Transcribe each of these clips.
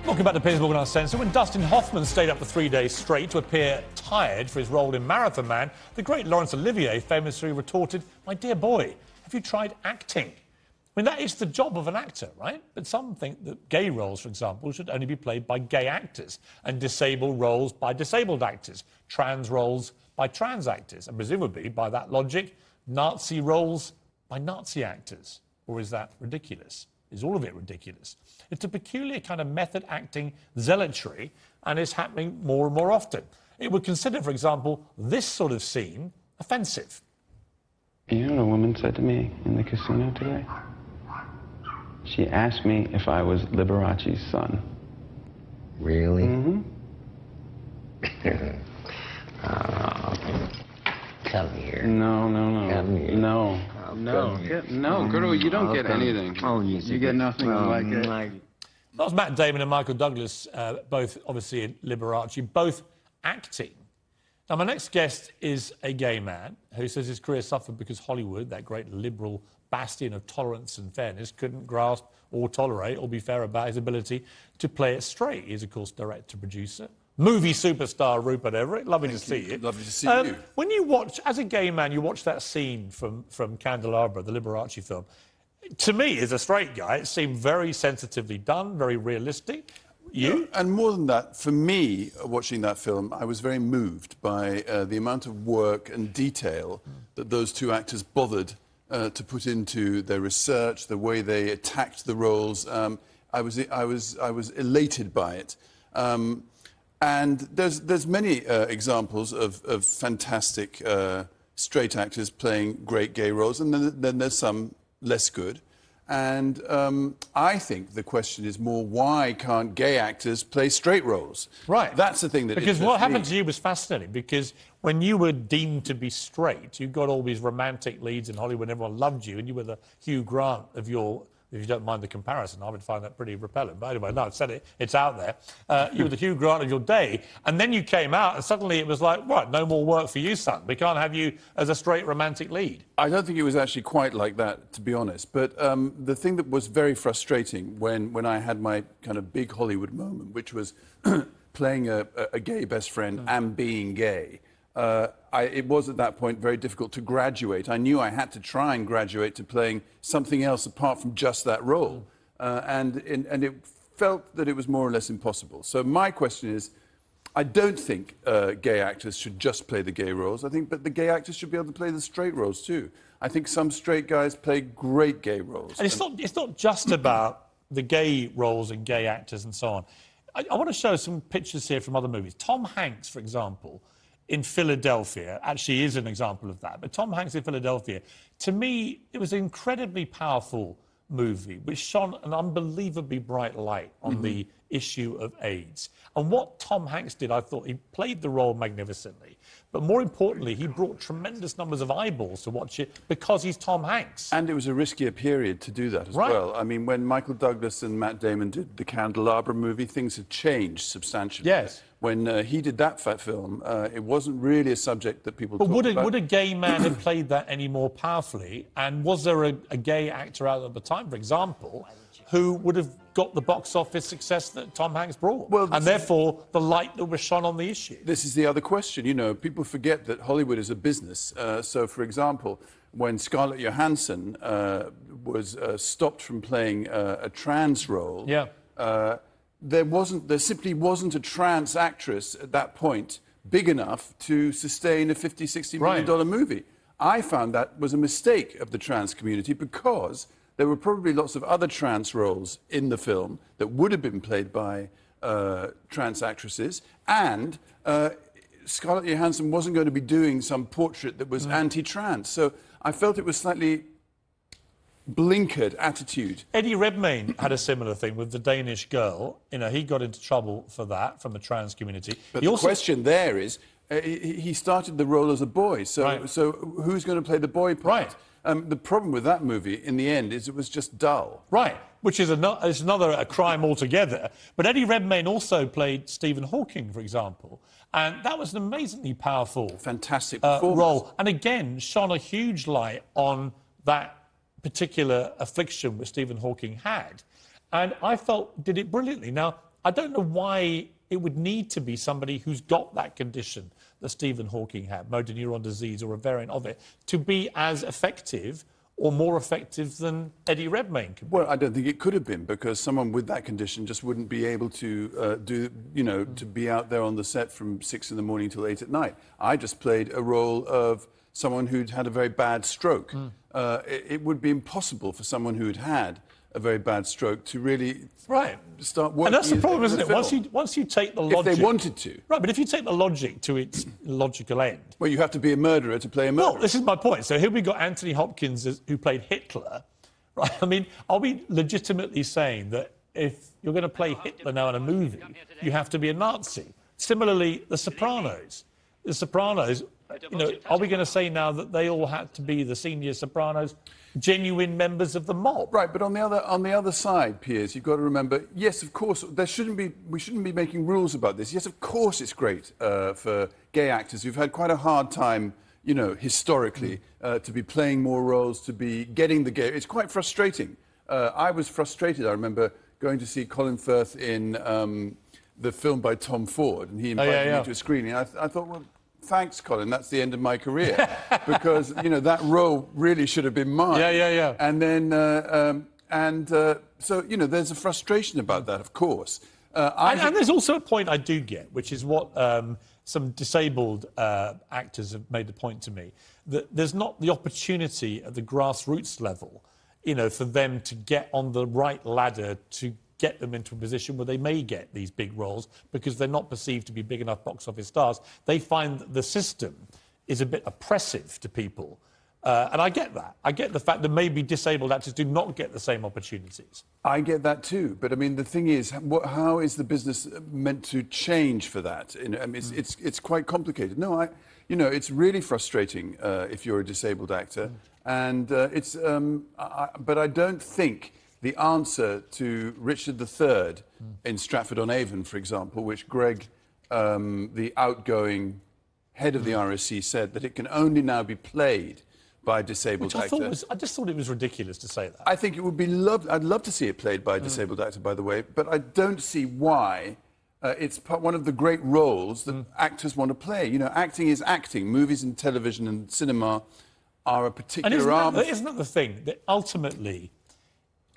Welcome back to Piers Morgan Uncensored. When Dustin Hoffman stayed up for 3 days straight to appear tired for his role in Marathon Man, the great Laurence Olivier famously retorted, "My dear boy, have you tried acting?" I mean, that is the job of an actor, right? But some think that gay roles, for example, should only be played by gay actors, and disabled roles by disabled actors, trans roles by trans actors, and presumably, by that logic, Nazi roles by Nazi actors. Or is that ridiculous? Is all of it ridiculous? It's a peculiar kind of method acting zealotry, and it's happening more and more often. It would consider, for example, this sort of scene offensive. You know what a woman said to me in the casino today? She asked me if I was Liberace's son. Really? Mm-hmm. Come here. No. Come here. No. Come here. No, Gertrude, you don't get anything. Oh, yes, you get nothing like it. That was Matt Damon and Michael Douglas, both obviously in Liberace, both acting. Now, my next guest is a gay man who says his career suffered because Hollywood, that great liberal bastion of tolerance and fairness, couldn't grasp or tolerate or be fair about his ability to play it straight. He's, of course, director-producer. Movie superstar Rupert Everett. Lovely to see you. Lovely to see you. When you watch, as a gay man, you watch that scene from Candelabra, the Liberace film. To me, as a straight guy, it seemed very sensitively done, very realistic. You? Yeah, and more than that, for me, watching that film, I was very moved by the amount of work and detail that those two actors bothered to put into their research, the way they attacked the roles. I was elated by it. And there's many examples of fantastic straight actors playing great gay roles, and then there's some less good. And I think the question is more, why can't gay actors play straight roles? Right. That's the thing that Because interests what happened me. to you was fascinating, because when you were deemed to be straight, you got all these romantic leads in Hollywood, everyone loved you, and you were the Hugh Grant of your... If you don't mind the comparison, I would find that pretty repellent. But anyway, no, I've said it. It's out there. You were the Hugh Grant of your day. And then you came out, and suddenly it was like, what, no more work for you, son. We can't have you as a straight romantic lead. I don't think it was actually quite like that, to be honest. But the thing that was very frustrating when I had my kind of big Hollywood moment, which was playing a gay best friend and being gay, it was at that point very difficult to graduate. I knew I had to try and graduate to playing something else apart from just that role. And it felt that it was more or less impossible. So my question is, I don't think gay actors should just play the gay roles. I think that the gay actors should be able to play the straight roles too. I think some straight guys play great gay roles. And it's not just about the gay roles and gay actors and so on. I want to show some pictures here from other movies. Tom Hanks, for example, in Philadelphia, actually is an example of that. But Tom Hanks in Philadelphia, to me, it was an incredibly powerful movie which shone an unbelievably bright light on the issue of AIDS. And what Tom Hanks did, I thought, he played the role magnificently. But more importantly, he brought tremendous numbers of eyeballs to watch it because he's Tom Hanks. And it was a riskier period to do that as well. I mean, when Michael Douglas and Matt Damon did the Candelabra movie, things had changed substantially. Yes. When he did that film, it wasn't really a subject that people talked about. But would a gay man have played that any more powerfully? And was there a gay actor out at the time, for example, who would have got the box office success that Tom Hanks brought? Well, and therefore, the light that was shone on the issue. This is the other question. You know, people forget that Hollywood is a business. So, for example, when Scarlett Johansson was stopped from playing a trans role... Yeah. There simply wasn't a trans actress at that point big enough to sustain a $50–60 million movie. I found that was a mistake of the trans community because there were probably lots of other trans roles in the film that would have been played by trans actresses, and Scarlett Johansson wasn't going to be doing some portrait that was anti-trans. So I felt it was slightly blinkered attitude. Eddie Redmayne had a similar thing with the Danish Girl. You know, he got into trouble for that from the trans community. But the question there is, he started the role as a boy, so who's going to play the boy part? Right. The problem with that movie, in the end, is it was just dull. Right, which is another crime altogether. But Eddie Redmayne also played Stephen Hawking, for example, and that was an amazingly powerful... Fantastic performance. ...role. And again, shone a huge light on that particular affliction which Stephen Hawking had. And I felt did it brilliantly. Now, I don't know why it would need to be somebody who's got that condition that Stephen Hawking had, motor neuron disease or a variant of it, to be as effective or more effective than Eddie Redmayne could be. Well, I don't think it could have been, because someone with that condition just wouldn't be able to to be out there on the set from 6 in the morning till 8 at night. I just played a role of someone who'd had a very bad stroke. It would be impossible for someone who'd had a very bad stroke to really start working. And that's the problem, isn't it? Once you take the logic... If they wanted to. Right, but if you take the logic to its logical end... Well, you have to be a murderer to play a murderer. Well, this is my point. So here we got Anthony Hopkins, who played Hitler. Right? I mean, are we legitimately saying that if you're going to play Hitler now in a movie, you have to be a Nazi? Similarly, The Sopranos. The Sopranos, are we going to say now that they all had to be the senior Sopranos, genuine members of the mob? Right, but on the other side, Piers, you've got to remember, yes, of course, we shouldn't be making rules about this. Yes, of course it's great for gay actors who've had quite a hard time, historically, to be playing more roles, to be getting the gay... It's quite frustrating. I was frustrated. I remember going to see Colin Firth in the film by Tom Ford, and he invited me to a screening. I thought, well, thanks, Colin, that's the end of my career. Because, that role really should have been mine. Yeah. And then, so, there's a frustration about that, of course. And there's also a point I do get, which is what some disabled actors have made the point to me, that there's not the opportunity at the grassroots level, for them to get on the right ladder to get them into a position where they may get these big roles because they're not perceived to be big enough box office stars. They find that the system is a bit oppressive to people. And I get that. I get the fact that maybe disabled actors do not get the same opportunities. I get that too. But, I mean, the thing is, how is the business meant to change for that? It's quite complicated. No, it's really frustrating if you're a disabled actor. And but I don't think the answer to Richard III in Stratford-on-Avon, for example, which Greg, the outgoing head of the RSC, said that it can only now be played by a disabled actor. I just thought it was ridiculous to say that. I think it would be I'd love to see it played by a disabled actor, by the way, but I don't see why it's one of the great roles that actors want to play. Acting is acting. Movies and television and cinema are a particular arm. Isn't that the thing? That ultimately,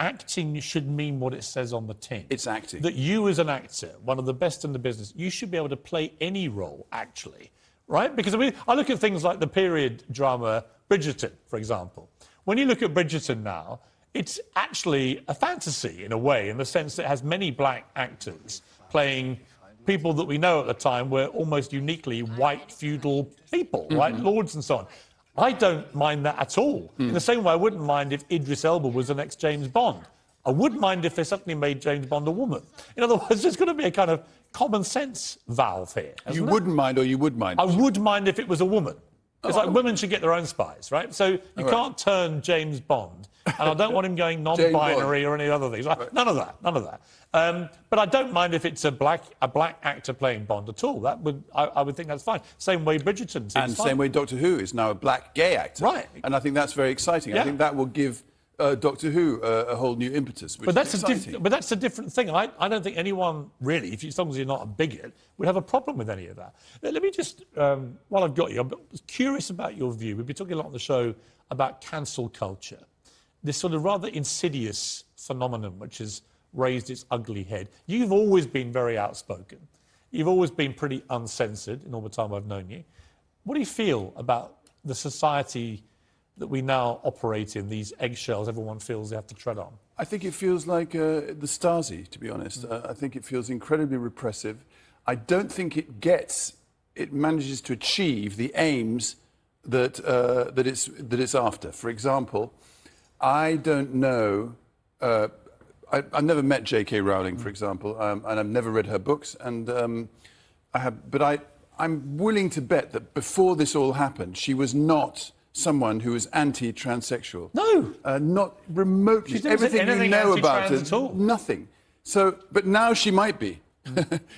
acting should mean what it says on the tin. It's acting. That you, as an actor, one of the best in the business, you should be able to play any role, actually, right? Because I look at things like the period drama Bridgerton, for example. When you look at Bridgerton now, it's actually a fantasy, in a way, in the sense that it has many black actors playing people that we know at the time were almost uniquely white feudal people, right? Lords and so on. I don't mind that at all. In the same way, I wouldn't mind if Idris Elba was the next James Bond. I would mind if they suddenly made James Bond a woman. In other words, there's got to be a kind of common sense valve here. You wouldn't mind, or you would mind? I would mind if it was a woman. It's like women should get their own spies, right? So you can't turn James Bond, and I don't want him going non-binary or any other things. None of that. But I don't mind if it's a black actor playing Bond at all. I would think that's fine. Same way Bridgerton seems fine. Same way Doctor Who is now a black gay actor. Right. And I think that's very exciting. I think that will give Doctor Who a whole new impetus, which is exciting. But that's a different thing. I don't think anyone really, as long as you're not a bigot, would have a problem with any of that. Let me just, while I've got you, I'm curious about your view. We've been talking a lot on the show about cancel culture, this sort of rather insidious phenomenon which has raised its ugly head. You've always been very outspoken. You've always been pretty uncensored in all the time I've known you. What do you feel about the society that we now operate in, these eggshells everyone feels they have to tread on? I think it feels like the Stasi, to be honest. I think it feels incredibly repressive. I don't think it manages to achieve the aims that it's after. For example, I don't know. I've never met J.K. Rowling, for example, and I've never read her books. And I'm willing to bet that before this all happened, she was not someone who was anti-transsexual. No. Not remotely. She didn't say Everything you know about at all. nothing. So, but now she might be.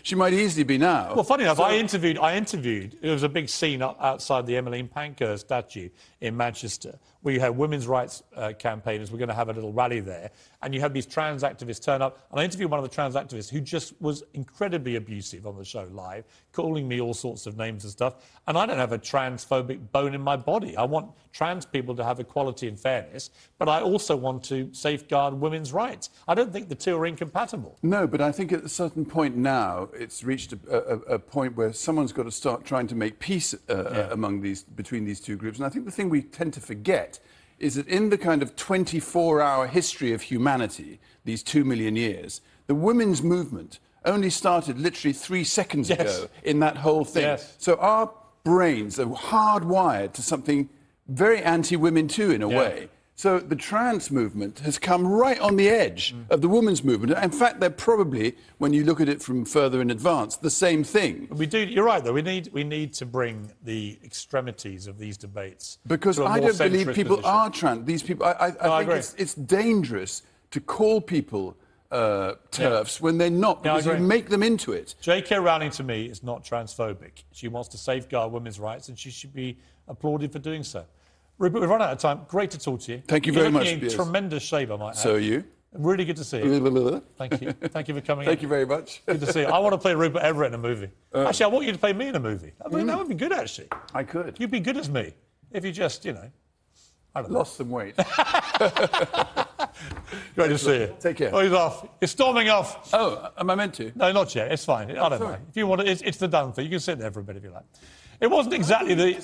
She might easily be now. Well, funny enough, I interviewed, there was a big scene outside the Emmeline Pankhurst statue in Manchester, where you had women's rights campaigners. We're going to have a little rally there. And you had these trans activists turn up. And I interviewed one of the trans activists who just was incredibly abusive on the show live, calling me all sorts of names and stuff. And I don't have a transphobic bone in my body. I want trans people to have equality and fairness, but I also want to safeguard women's rights. I don't think the two are incompatible. No, but I think at a certain point now, it's reached a point where someone's got to start trying to make peace between these two groups. And I think the thing we tend to forget is that in the kind of 24-hour history of humanity, these 2 million years, the women's movement only started literally 3 seconds ago in that whole thing. Yes. So our brains are hardwired to something very anti-women too, in a way. So the trans movement has come right on the edge of the women's movement. In fact, they're probably, when you look at it from further in advance, the same thing. We do. You're right, though. We need to bring the extremities of these debates because to a I more don't believe centrist people position. are trans. These people, I think it's dangerous to call people TERFs when they're not, because you make them into it. J.K. Rowling, to me, is not transphobic. She wants to safeguard women's rights, and she should be applauded for doing so. Rupert, we've run out of time. Great to talk to you. Thank you very much, You're looking in Piers. tremendous shape, I might add. So are you. Really good to see you. Thank you. Thank you for coming Thank you very much. Good to see you. I want to play Rupert Everett in a movie. Actually, I want you to play me in a movie. I mean, that would be good, actually. I could. You'd be good as me if you just, I don't know. Lost some weight. Great to see you. Take care. Oh, he's off. He's storming off. Oh, am I meant to? No, not yet. It's fine. I don't know. If you want to, it's the done thing. You can sit there for a bit if you like. It wasn't exactly the...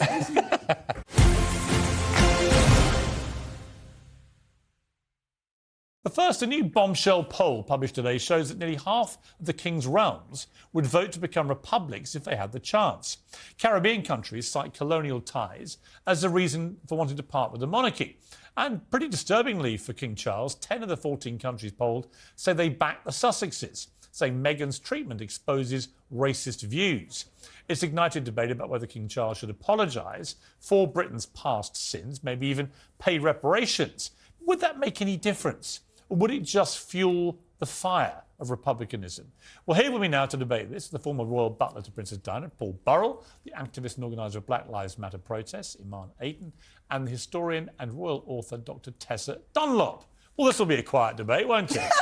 But first, a new bombshell poll published today shows that nearly half of the King's realms would vote to become republics if they had the chance. Caribbean countries cite colonial ties as the reason for wanting to part with the monarchy. And pretty disturbingly for King Charles, 10 of the 14 countries polled say they back the Sussexes, saying Meghan's treatment exposes racist views. It's ignited debate about whether King Charles should apologise for Britain's past sins, maybe even pay reparations. Would that make any difference? Or would it just fuel the fire of republicanism? Well, here with me now to debate this, the former royal butler to Princess Diana, Paul Burrell, the activist and organiser of Black Lives Matter protests, Iman Ayton, and the historian and royal author, Dr. Tessa Dunlop. Well, this will be a quiet debate, won't it?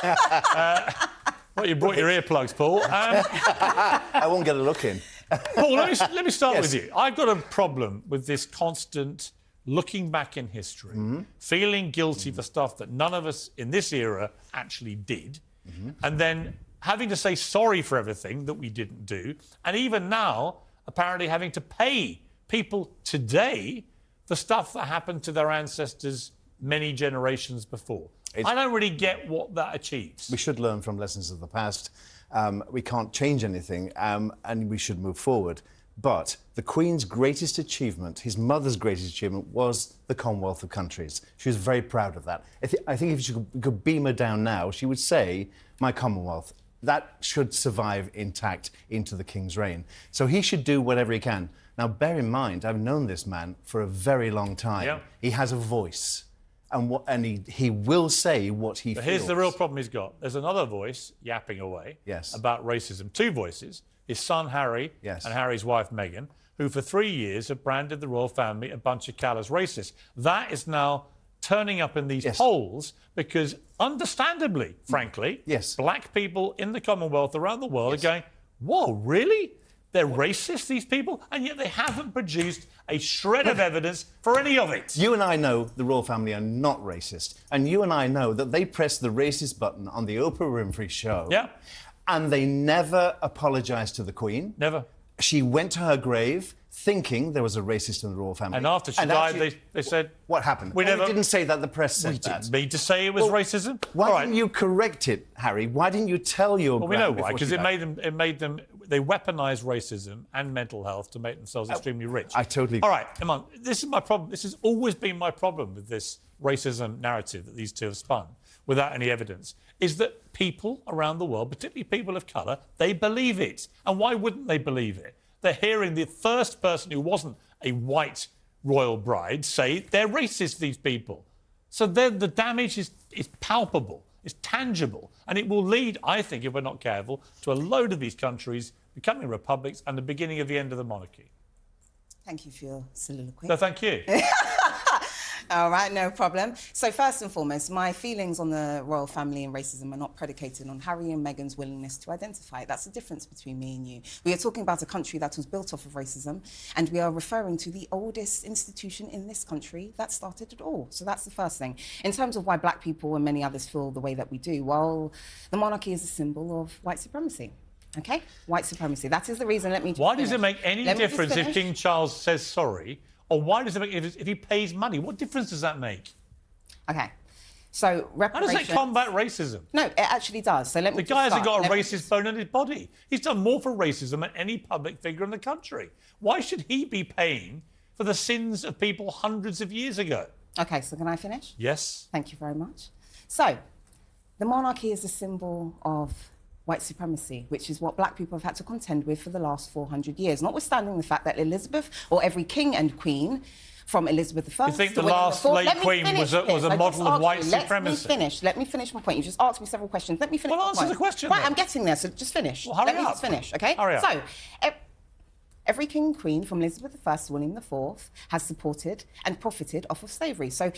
Well, you brought your earplugs, Paul. I won't get a look in. Paul, let me start with you. I've got a problem with this constant looking back in history, feeling guilty for stuff that none of us in this era actually did, and then having to say sorry for everything that we didn't do, and even now, apparently having to pay people today the stuff that happened to their ancestors many generations before. I don't really get what that achieves. We should learn from lessons of the past. We can't change anything, and we should move forward. But the Queen's greatest achievement, his mother's greatest achievement, was the Commonwealth of Countries. She was very proud of that. I think if you could beam her down now, she would say, my Commonwealth. That should survive intact into the King's reign. So he should do whatever he can. Now, bear in mind, I've known this man for a very long time. Yeah. He has a voice. And he will say what he feels. Here's the real problem he's got. There's another voice yapping away about racism. Two voices. His son, Harry, and Harry's wife, Meghan, who for 3 years have branded the royal family a bunch of callous racists. That is now turning up in these polls because, understandably, frankly, black people in the Commonwealth around the world are going, whoa, really? They're racist, these people? And yet they haven't produced a shred of evidence for any of it. You and I know the royal family are not racist. And you and I know that they pressed the racist button on the Oprah Winfrey show. Yeah. And they never apologised to the Queen. Never. She went to her grave thinking there was a racist in the royal family. And after she died, they said... What happened? We never didn't say that, the press said we that. didn't mean to say it was racism. Why didn't you correct it, Harry? Why didn't you tell your... Well, we know why, because it made them... They weaponised racism and mental health to make themselves extremely rich. I totally... All right, Iman, this is my problem. This has always been my problem with this racism narrative that these two have spun without any evidence, is that people around the world, particularly people of colour, they believe it. And why wouldn't they believe it? They're hearing the first person who wasn't a white royal bride say they're racist, these people. So the damage is palpable. It's tangible. And it will lead, I think, if we're not careful, to a load of these countries becoming republics and the beginning of the end of the monarchy. Thank you for your soliloquy. So thank you. All right, no problem. So first and foremost, my feelings on the royal family and racism are not predicated on Harry and Meghan's willingness to identify it. That's the difference between me and you. We are talking about a country that was built off of racism, and we are referring to the oldest institution in this country that started it all. So that's the first thing. In terms of why black people and many others feel the way that we do, well, the monarchy is a symbol of white supremacy. OK? White supremacy. That is the reason. Let me just Why finish. does it make any difference if King Charles says sorry? Or why does it make if he pays money? What difference does that make? OK. So reparations... How does that combat racism? No, it actually does. So let me The guy hasn't got a Let me racist bone in his body. He's done more for racism than any public figure in the country. Why should he be paying for the sins of people hundreds of years ago? OK, so can I finish? Yes. Thank you very much. So, the monarchy is a symbol of white supremacy, which is what black people have had to contend with for the last 400 years, notwithstanding the fact that Elizabeth, or every king and queen, from Elizabeth I... You think the last late queen was a model of white supremacy? Let me finish my point. You just asked me several questions. Let me finish my point. Well, answer the question, Right, then. I'm getting there, so just finish. Well, hurry Let me up. just finish, OK? Hurry up. So, every king and queen, from Elizabeth I to William IV, has supported and profited off of slavery. So,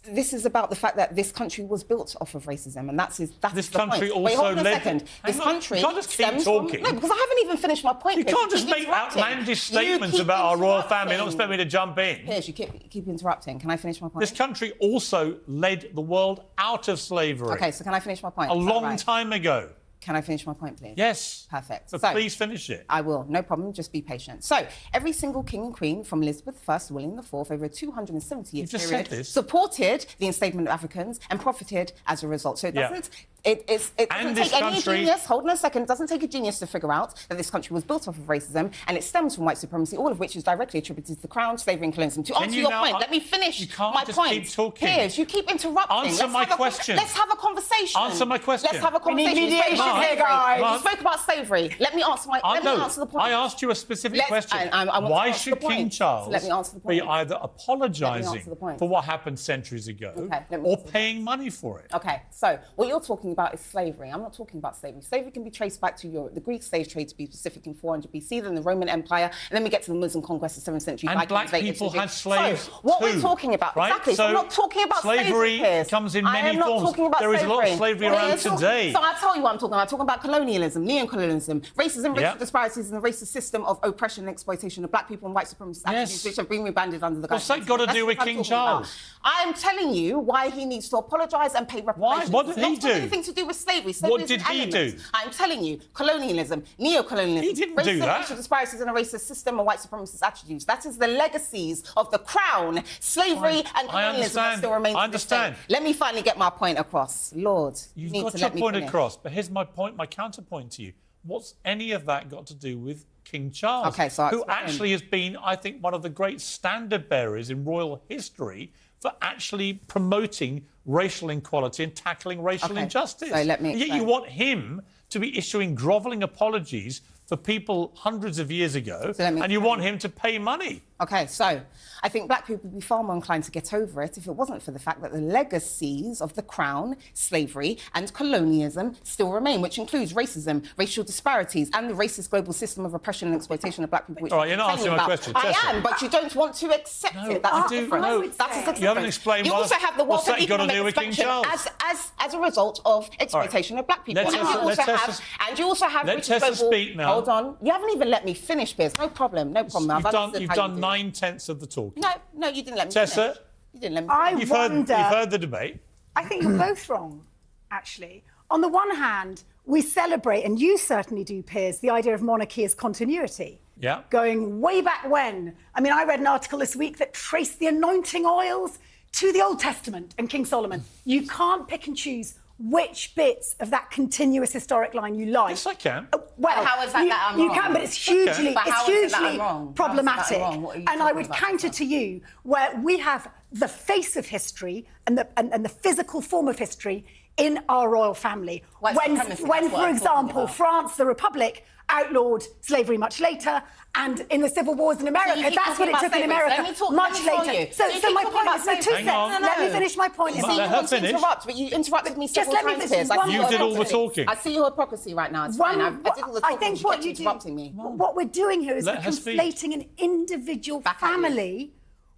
this is about the fact that this country was built off of racism, and that's this the country point. also Wait, hold on a led... second. This country You can't just keep stems talking. From... No, because I haven't even finished my point. You Piers. can't just keep make interrupting. outlandish You statements keep about our royal family and not interrupting. expect me to jump in. Piers, you keep interrupting. Can I finish my point? This country also led the world out of slavery. OK, so can I finish my point? A Is that long right? time ago. Can I finish my point, please? Yes. Perfect. But So, please finish it. I will, no problem, just be patient. So, every single king and queen from Elizabeth I to William IV over a 270-year You've just period said this. supported the enslavement of Africans and profited as a result. So it Yeah. doesn't... It And doesn't this take any country- genius. Hold on a second. It doesn't take a genius to figure out that this country was built off of racism and it stems from white supremacy, all of which is directly attributed to the crown, slavery, and colonialism. To answer you your now- point, let me finish You can't my just point. keep talking. Piers, you keep interrupting. Answer my question. Let's have a conversation. Answer my question. Let's have a conversation. We need You spoke mediation about here, slavery. guys. You spoke about slavery. Let me answer let me answer the point. I asked you a specific question. I want to Why answer should the point. King Charles Let me answer the be point. either apologising the point. for what happened centuries ago Okay, let me or answer the paying money for it? OK, so what you're talking about is slavery. I'm not talking about slavery. Slavery can be traced back to Europe. The Greek slave trade, to be specific, in 400 BC, then the Roman Empire, and then we get to the Muslim conquest of 7th century. And Vikings, black late people 18th had slaves So, what too, we're talking about, right? exactly. So I'm not talking about slavery Piers. comes in I many am not forms. talking about There is a lot of slavery around Piers, today. So I'll tell you what I'm talking about. I'm talking about colonialism, neo-colonialism, racism, racial disparities, and the racist system of oppression and exploitation of black people and white supremacist attributes, which have been rebanded under the guise. What's that got to do with King Charles? I am telling you why he needs to apologise and pay reparations. Why? What did he It's not do? anything to do with slavery. What did he do? I'm telling you, colonialism, neo-colonialism, He didn't do racism, that. racial disparities, and a racist system of white supremacist attributes. That is the legacies of the crown, slavery, and colonialism that still remains. I to this day. understand. Let me finally get my point across. Lord, You've need got to your let me point finish. across, but here's my point, my counterpoint to you. What's any of that got to do with King Charles, Okay, so I'll who explain. actually has been, I think, one of the great standard bearers in royal history for actually promoting racial equality and tackling racial Okay, injustice. so let me Yet you explain. want him to be issuing grovelling apologies for people hundreds of years ago, So let me and you explain. want him to pay money. OK, so I think black people would be far more inclined to get over it if it wasn't for the fact that the legacies of the crown, slavery and colonialism still remain, which includes racism, racial disparities and the racist global system of oppression and exploitation of black people. Which All right, you're not we're answering my about. question. I Tessa. am, but you don't want to accept No, it. That's I the do. difference. No. That's the difference. You haven't explained You why- also have the what's wealth of that got to do economic with King expansion Charles? as a result of exploitation of black people. Let And Tessa- you also have let British Tessa global... speak now. Hold on. You haven't even let me finish, Piers. No problem. No problem. I've understood You've how done you do. 9/10 of the talking. No, you didn't let me Tessa? finish. You didn't let me I finish. You've heard the debate. I think you're both wrong, actually. On the one hand, we celebrate, and you certainly do, Piers, the idea of monarchy as continuity. Yeah. Going way back when. I mean, I read an article this week that traced the anointing oils to the Old Testament and King Solomon. You can't pick and choose which bits of that continuous historic line you like. Yes, I can. Well, But how is that that I'm you wrong? can, but it's hugely, But how is it that I'm wrong? problematic. How is it that I'm wrong? What are you And I talking would about, counter Tessa? to you, where we have the face of history and the physical form of history in our royal family. White supremacy, When that's what for I'm talking example, about. France, the Republic, outlawed slavery much later, and in the civil wars in America, keep that's what talking it took about in slavery. America Let me talk- much let me tell later. you. So, You so keep my talking point about is, no, two slavery. seconds. No, no, Let me no. finish my point. You Iman. see, you Let her want to finish. interrupt, but you interrupted me several let me times, finish Piers. I one see You your did all the hypocrisy. talking. I see your hypocrisy right now. It's fine. I did all the I talking. think You what kept you do, interrupting me. what we're doing here is Let we're her speak. conflating an individual Back at you. family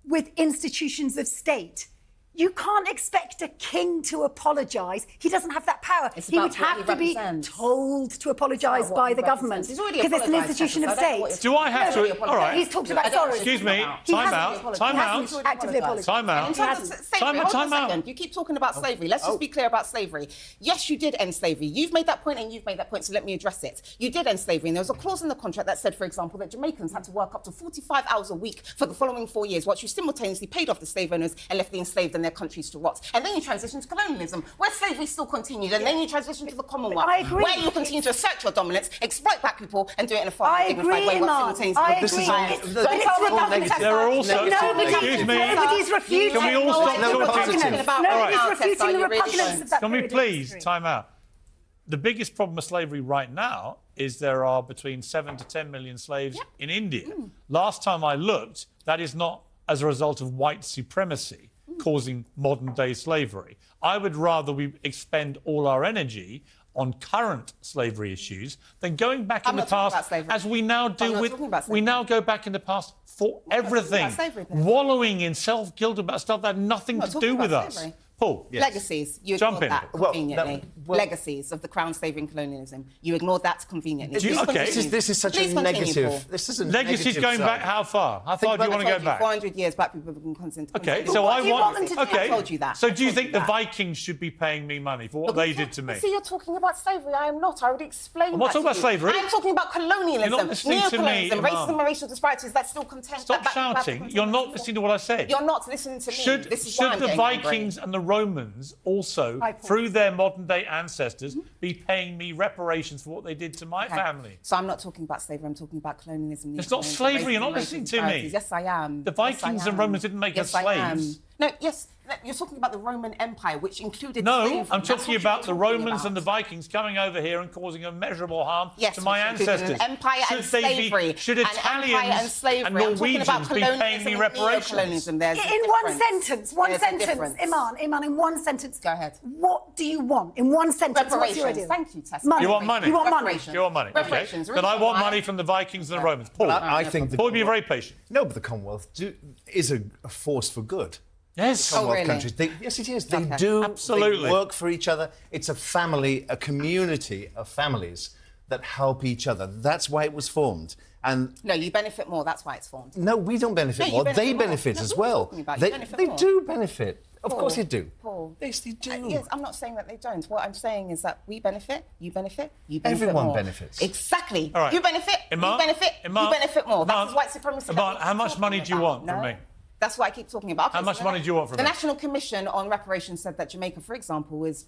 with institutions of state. You can't expect a king to apologise. He doesn't have that power. It's He about would what have he to be represents. told to apologise what by he the government represents. He's already because it's an apologised, institution of Tessa, so I don't know state. what Do I have you're- to? All right. He's talked about I don't- sorry. Excuse me. He Time hasn't out. apologised. Time He out. hasn't actively apologised. Time out. In terms of slavery, Time out, hold on time a out. second. You keep talking about slavery. Let's just be clear about slavery. Yes, you did end slavery. You've made that point and you've made that point, so let me address it. You did end slavery, and there was a clause in the contract that said, for example, that Jamaicans had to work up to 45 hours a week for the following 4 years, whilst you simultaneously paid off the slave owners and left the enslaved and their countries to rot. And then you transitioned to colonialism, where slavery still continued, and then you transitioned to the Commonwealth, I agree. where you continue to assert your dominance, exploit black people, and do it in a far I more dignified agree, way. while Iman. simultaneously- I This is agree. all- But the- it's all Republican negative. There are also- Nobody's Excuse me. refuting. Can we all stop the talking? repugnance. All right. Nobody's Now, refuting Tessa, the you really repugnance don't. of that Can we period of please history. time out? The biggest problem with slavery right now is there are between 7 to 10 million slaves in India. Last time I looked, that is not as a result of white supremacy causing modern day slavery. I would rather we expend all our energy on current slavery issues than going back in the not talking past about slavery. as we now do I'm not with talking about we slavery. now go back in the past for everything, slavery, then. wallowing in self-guilt about stuff that had nothing I'm to not do talking with about us. slavery. Paul, Legacies. You Jump ignored in. that Well, conveniently. Legacies of the crown slavery and colonialism. You ignored that conveniently. Do you- Please okay. continue. This is such Please a continue, negative. Paul. This is a legacies negative going side. back how far? How far do you want to go back? 400 years, black people have been constant. Okay, so I What do you want. them to do? Okay, I told you that. So I do you told think the that. Vikings should be paying me money for what they did to me? See, you're talking about slavery. I am not. I already explained I'm not that talking to about you. slavery. I'm talking about colonialism, You're not listening to me, neocolonialism, Iman. racism and racial disparities that still contend. Stop shouting. You're not listening to what I said. You're not listening to me. Should, This is why should I'm the getting angry. Vikings and the Romans also, Hi, Paul. through their modern day ancestors, be paying me reparations for what they did to my Okay. family? So I'm not talking about slavery. I'm talking about colonialism. It's not neocolonialism, slavery. You're not racism, listening racial to me. disparities. Yes, I am. The Yes, I Vikings and am. Romans didn't make us Yes, I am. slaves. No, yes. You're talking about the Roman Empire, which included No, slavery. I'm That's talking what you're about the talking Romans about. and the Vikings coming over here and causing immeasurable harm Yes, to my which included ancestors. an empire and Should they be- slavery. should An Italians empire and slavery. and I'm talking about Norwegians be paying colonialism me and reparations? neocolonialism. There's a In one difference. sentence, There's a difference. Iman, in one sentence. Go ahead. What do you want? In one sentence, what's your Reparations. idea? Thank you, Tessa. Money. You want money? You want money. Reparations. You want money? Okay. Reparations. Then I want Why? money from the Vikings and the Romans. Paul, I think the Paul, be very patient. No, but the Commonwealth is a force for good. Yes. Commonwealth really? countries. Yes, it is. They Okay. do. Absolutely. They work for each other. It's a family, a community of families that help each other. That's why it was formed. And No, you benefit more. That's why it's formed. no, we don't benefit No, you more. benefit They more. benefit No, as what are you well. talking about? You They, benefit they more. do benefit. Of Paul, course they do. Paul. Yes, they do. Yes, I'm not saying that they don't. What I'm saying is that we benefit, you benefit, you benefit Everyone more. benefits. Exactly. All right. You benefit, Iman, you benefit, Iman, you benefit more. Iman, That's white supremacy. that Iman, we how keep much talking money do you about. want from No? me? That's what I keep talking about. Okay, How much so money do you want from the me? National Commission on Reparations said that Jamaica, for example, is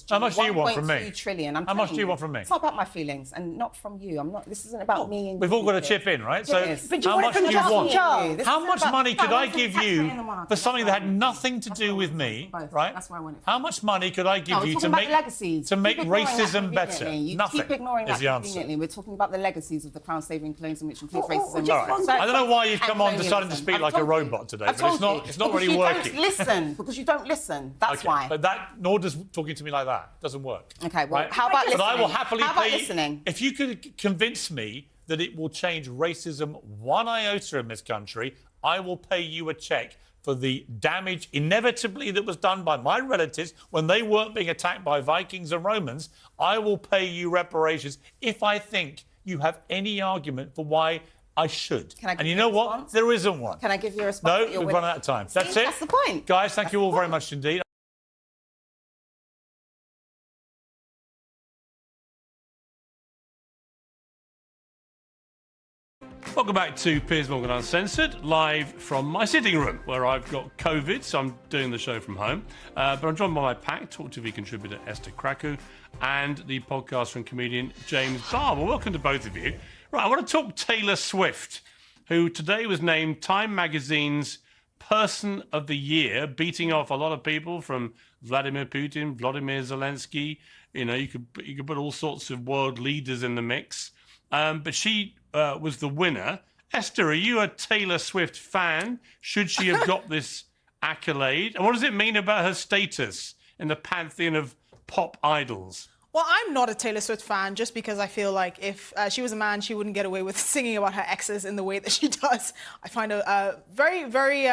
How much do you want from me? 1.2 trillion. I'm How much telling do you want from me? It's not about my feelings and not from you. I'm not. This isn't about me. And We've you, all got to Piers. chip in, right? So Yes. But you how want it much from do you Justin want? Jar. This How isn't much about- money could No, I it's give taxpayer you in the market. for something that That's had why I want it. nothing to do with me, Both. right? That's why I want it. How much money could I give No, we're you talking to about make the legacies. to You make keep ignoring that racism better? conveniently. You Nothing keep ignoring is that the answer. conveniently. We're talking about the legacies of the crown slavery and colonialism, which includes Oh, oh, racism. just one I don't know why you've come on and deciding to speak colonialism. like I've a told you. robot today, I've but it's told not you. it's not Because really you working. don't listen. Because you don't listen. That's Okay, why. but that nor does talking to me like that doesn't work. Okay, well, right? how about But I will listening? happily How about pay. listening? If you could convince me that it will change racism one iota in this country, I will pay you a check for the damage inevitably that was done by my relatives when they weren't being attacked by Vikings and Romans. I will pay you reparations if I think you have any argument for why I should. Can I give And you you know a what? response? There isn't one. Can I give you a response? No, that you're we've run out of time. See, That's it. That's the point. Guys, thank you all very much indeed. Welcome back to Piers Morgan Uncensored, live from my sitting room, where I've got COVID, so I'm doing the show from home. But I'm joined by my pack, Talk TV contributor Esther Kraku, and the podcast from comedian James Barr. Well, welcome to both of you. Right, I want to talk Taylor Swift, who today was named Time Magazine's person of the year, beating off a lot of people from Vladimir Putin, Vladimir Zelensky. You know, you could put all sorts of world leaders in the mix. But she was the winner. Esther, are you a Taylor Swift fan? Should she have got this accolade? And what does it mean about her status in the pantheon of pop idols? Well, I'm not a Taylor Swift fan just because I feel like if she was a man, she wouldn't get away with singing about her exes in the way that she does. I find her very, very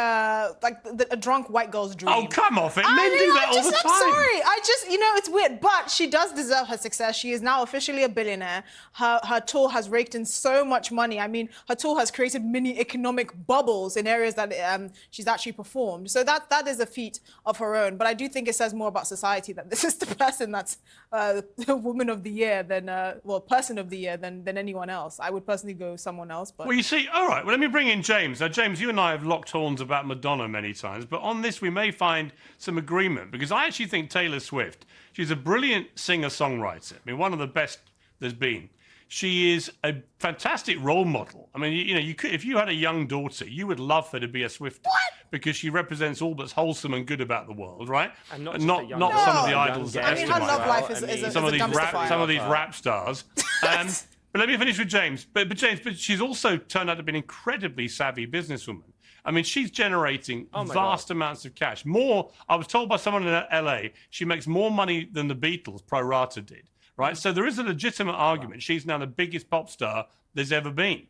like a drunk white girl's dream. Oh, come off it. Men do that all the time. I'm sorry. You know, it's weird. But she does deserve her success. She is now officially a billionaire. Her tour has raked in so much money. I mean, her tour has created mini economic bubbles in areas that she's actually performed. So that is a feat of her own. But I do think it says more about society that this is the person that's woman of the year than, person of the year than anyone else. I would personally go someone else. But well, you see, all right, well, let me bring in James. Now, James, you and I have locked horns about Madonna many times, but on this we may find some agreement, because I actually think Taylor Swift, she's a brilliant singer-songwriter. I mean, one of the best there's been. She is a fantastic role model. I mean, you know, if you had a young daughter, you would love her to be a Swiftie. What? Because she represents all that's wholesome and good about the world, right? And not some of the idols that Esther might love life is some of these rap rap stars. But let me finish with James. But she's also turned out to be an incredibly savvy businesswoman. I mean, she's generating vast amounts of cash. More, I was told by someone in LA, she makes more money than the Beatles pro rata did. Right, so there is a legitimate argument. She's now the biggest pop star there's ever been.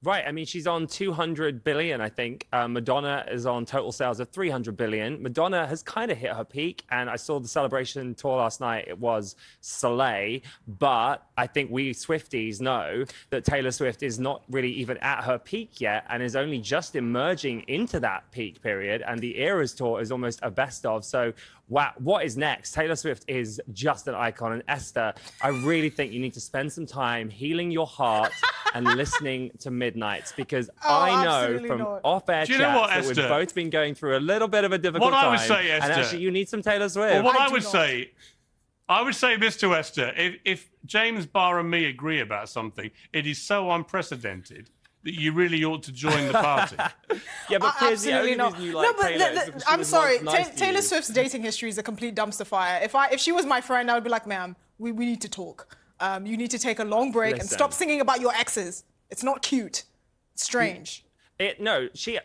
Right, I mean, she's on 200 billion, I think. Madonna is on total sales of 300 billion. Madonna has kind of hit her peak, and I saw the celebration tour last night. It was Soleil, but I think we Swifties know that Taylor Swift is not really even at her peak yet and is only just emerging into that peak period, and the Eras tour is almost a best of. So, wow, what is next? Taylor Swift is just an icon, and Esther, I really think you need to spend some time healing your heart and listening to Midnights, because I know from off-air chats that we've both been going through a little bit of a difficult time. What I would say, Esther, and actually you need some Taylor Swift. Well, what I would say this to Esther: if James Barr and me agree about something, it is so unprecedented that you really ought to join the party. Yeah, but Piers, absolutely not. I'm sorry. Taylor Swift's dating history is a complete dumpster fire. If she was my friend, I would be like, ma'am, we need to talk. You need to take a long break and stop singing about your exes. It's not cute. It's strange.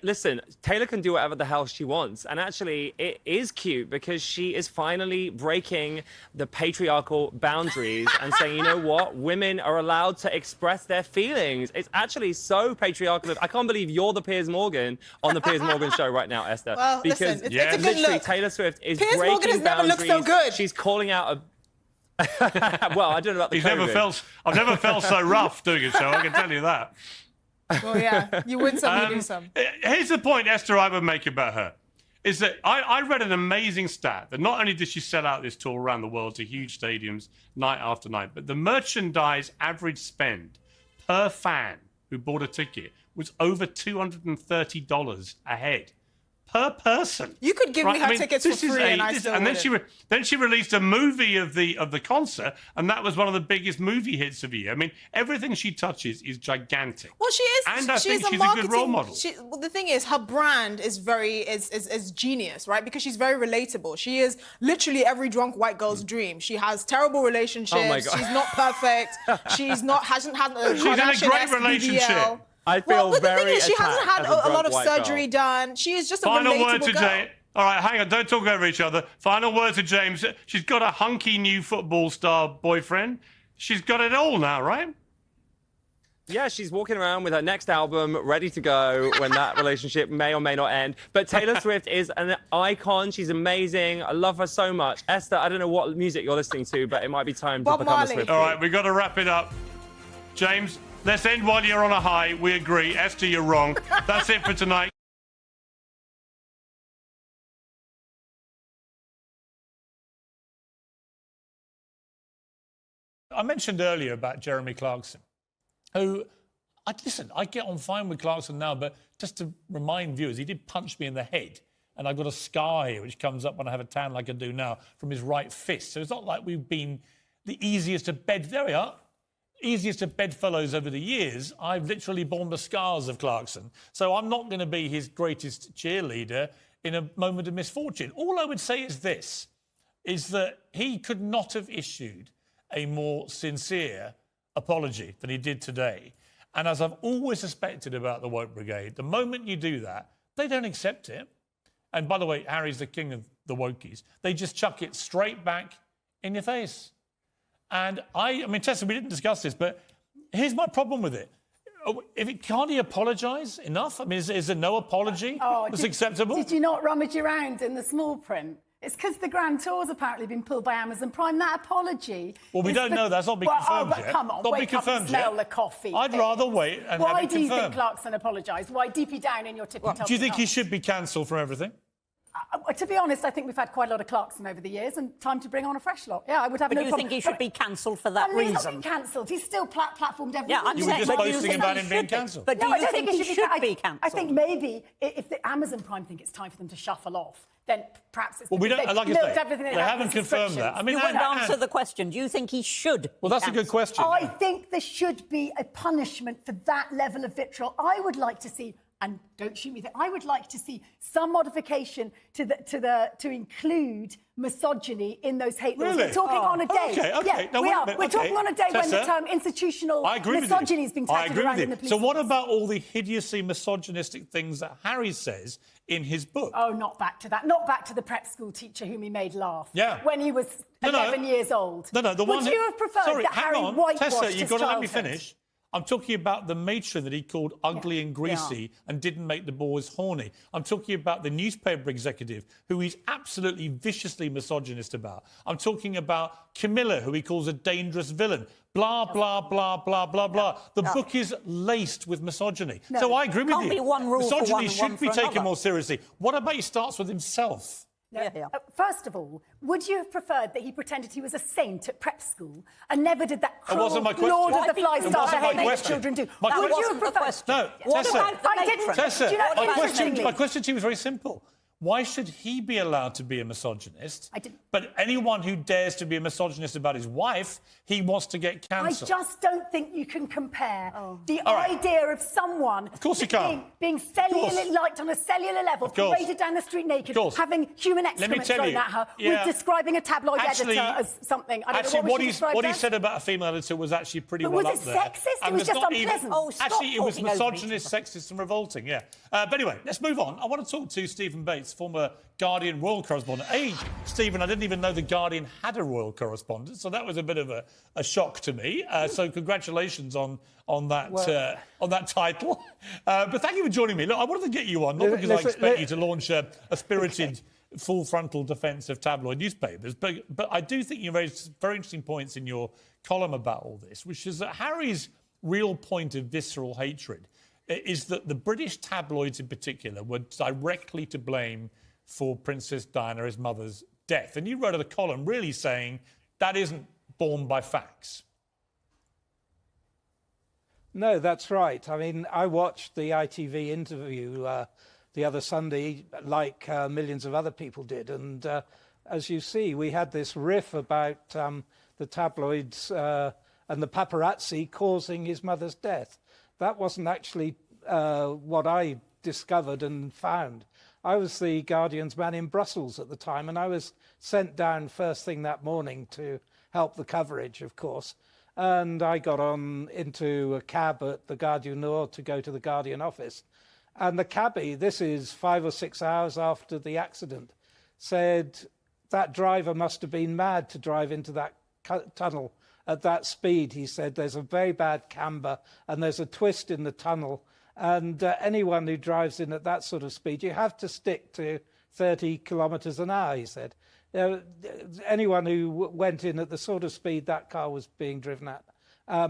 Listen, Taylor can do whatever the hell she wants. And actually, it is cute because she is finally breaking the patriarchal boundaries and saying, you know what? Women are allowed to express their feelings. It's actually so patriarchal. I can't believe you're the Piers Morgan on the Piers Morgan show right now, Esther. Well, because listen, it's a good look. Taylor Swift is Piers breaking Morgan has boundaries. never looked so good. She's calling out well, I don't know about the COVID. I've never felt so rough doing a show, I can tell you that. Well, yeah, you win some, you lose some. Here's the point, Esther, I would make about her, is that I read an amazing stat that not only did she sell out this tour around the world to huge stadiums night after night, but the merchandise average spend per fan who bought a ticket was over $230 a head. Per person. You could give me her tickets for free, and I still wouldn't. Then she released a movie of the concert, and that was one of the biggest movie hits of the year. I mean, everything she touches is gigantic. Well, she is, and I think she's a good role model. Well, the thing is, her brand is is genius, right? Because she's very relatable. She is literally every drunk white girl's dream. She has terrible relationships. Oh my God. She's not perfect. She's in a great relationship. BBL. I feel the very thing is, she hasn't had a lot of surgery girl. done. She is just a Final word relatable to girl. James. All right, hang on, don't talk over each other. Final word to James. She's got a hunky new football star boyfriend. She's got it all now, right? Yeah, she's walking around with her next album ready to go when that relationship may or may not end. But Taylor Swift is an icon. She's amazing. I love her so much. Esther, I don't know what music you're listening to, but it might be time to become a Swiftie. All right, we've got to wrap it up. James, let's end while you're on a high. We agree. Esther, you're wrong. That's it for tonight. I mentioned earlier about Jeremy Clarkson, who, I get on fine with Clarkson now, but just to remind viewers, he did punch me in the head, and I've got a scar here, which comes up when I have a tan like I do now, from his right fist. So it's not like we've been the easiest to bed. There we are. easiest of bedfellows over the years, I've literally borne the scars of Clarkson. So I'm not going to be his greatest cheerleader in a moment of misfortune. All I would say is this, is that he could not have issued a more sincere apology than he did today. And as I've always suspected about the woke brigade, the moment you do that, they don't accept it. And by the way, Harry's the king of the wokies. They just chuck it straight back in your face. And I mean, Tessa, we didn't discuss this, but here's my problem with it. Can't he apologise enough? I mean, is there no apology that's acceptable? Did you not rummage around in the small print? It's because the Grand Tour's apparently been pulled by Amazon Prime. That apology... Well, we don't know. That's not been confirmed but yet. come on, not wake been up and smell the coffee. I'd rather wait and have it confirmed. Why do you think Clarkson apologised? Why deep you down in your tippy top? Do you think he should be cancelled from everything? To be honest, I think we've had quite a lot of Clarkson over the years, and time to bring on a fresh lot. Yeah, I would have no problem. But do you think he should be cancelled for that reason? He's not been cancelled. He's still platformed every week. You were just boasting about him being cancelled. But do you think he should be cancelled? I think maybe if the Amazon Prime think it's time for them to shuffle off, then perhaps it's... Well, we don't... Like I say, they haven't confirmed that. I mean, you wouldn't answer the question. Do you think he should? Well, that's a good question. I think there should be a punishment for that level of vitriol. I would like to see... And don't shoot me there. I would like to see some modification to include misogyny in those hate laws. Really? We're talking on a day. Okay. Yeah, now, we are. Minute, We're talking on a day when the term institutional misogyny has been tagged around in the police. So what about all the hideously misogynistic things that Harry says in his book? Oh, not back to that. Not back to the prep school teacher whom he made laugh. Yeah. When he was 11 years old. No, the one... Would you have preferred that Harry whitewashed his Tessa, you've got to let me childhood? finish. I'm talking about the matron that he called ugly and greasy and didn't make the boys horny. I'm talking about the newspaper executive who he's absolutely viciously misogynist about. I'm talking about Camilla, who he calls a dangerous villain. Blah, blah, blah, blah, blah, blah. The book is laced with misogyny. No, so I agree with you. can't be one rule for misogyny one, should one be for taken another. more seriously. What about he starts with himself? First of all, would you have preferred that he pretended he was a saint at prep school and never did that cruel wasn't my question. Lord of the Flies It style wasn't my behaviour that question. children do? My Would you question- have preferred... No, What Tessa. about the I didn't... matron? Tessa, Do you know, my question to you was very simple. Why should he be allowed to be a misogynist? But anyone who dares to be a misogynist about his wife, he wants to get cancelled. I just don't think you can compare the idea of someone being cellularly liked on a cellular level, paraded down the street naked, having human excrement thrown at her, with describing a tabloid editor as something. I don't know what he said about a female editor was actually pretty well up there. Was it sexist? It was just unpleasant. Actually, it was misogynist, sexist and revolting, yeah. But anyway, let's move on. I want to talk to Stephen Bates, former Guardian royal correspondent. Stephen, I didn't even know the Guardian had a royal correspondent, so that was a bit of a shock to me. So congratulations on that title. But thank you for joining me. Look, I wanted to get you on, not because I expect you to launch a spirited, full frontal defence of tabloid newspapers, but I do think you raised very interesting points in your column about all this, which is that Harry's real point of visceral hatred is that the British tabloids in particular were directly to blame for Princess Diana, his mother's death. And you wrote a column really saying that isn't borne by facts. No, that's right. I mean, I watched the ITV interview the other Sunday, like millions of other people did. And as you see, we had this riff about the tabloids and the paparazzi causing his mother's death. That wasn't actually what I discovered and found. I was the Guardian's man in Brussels at the time, and I was sent down first thing that morning to help the coverage, of course. And I got on into a cab at the Gare du Nord to go to the Guardian office. And the cabbie, this is 5 or 6 hours after the accident, said that driver must have been mad to drive into that tunnel at that speed. He said there's a very bad camber and there's a twist in the tunnel. And anyone who drives in at that sort of speed, you have to stick to 30 kilometres an hour, he said. Anyone who went in at the sort of speed that car was being driven at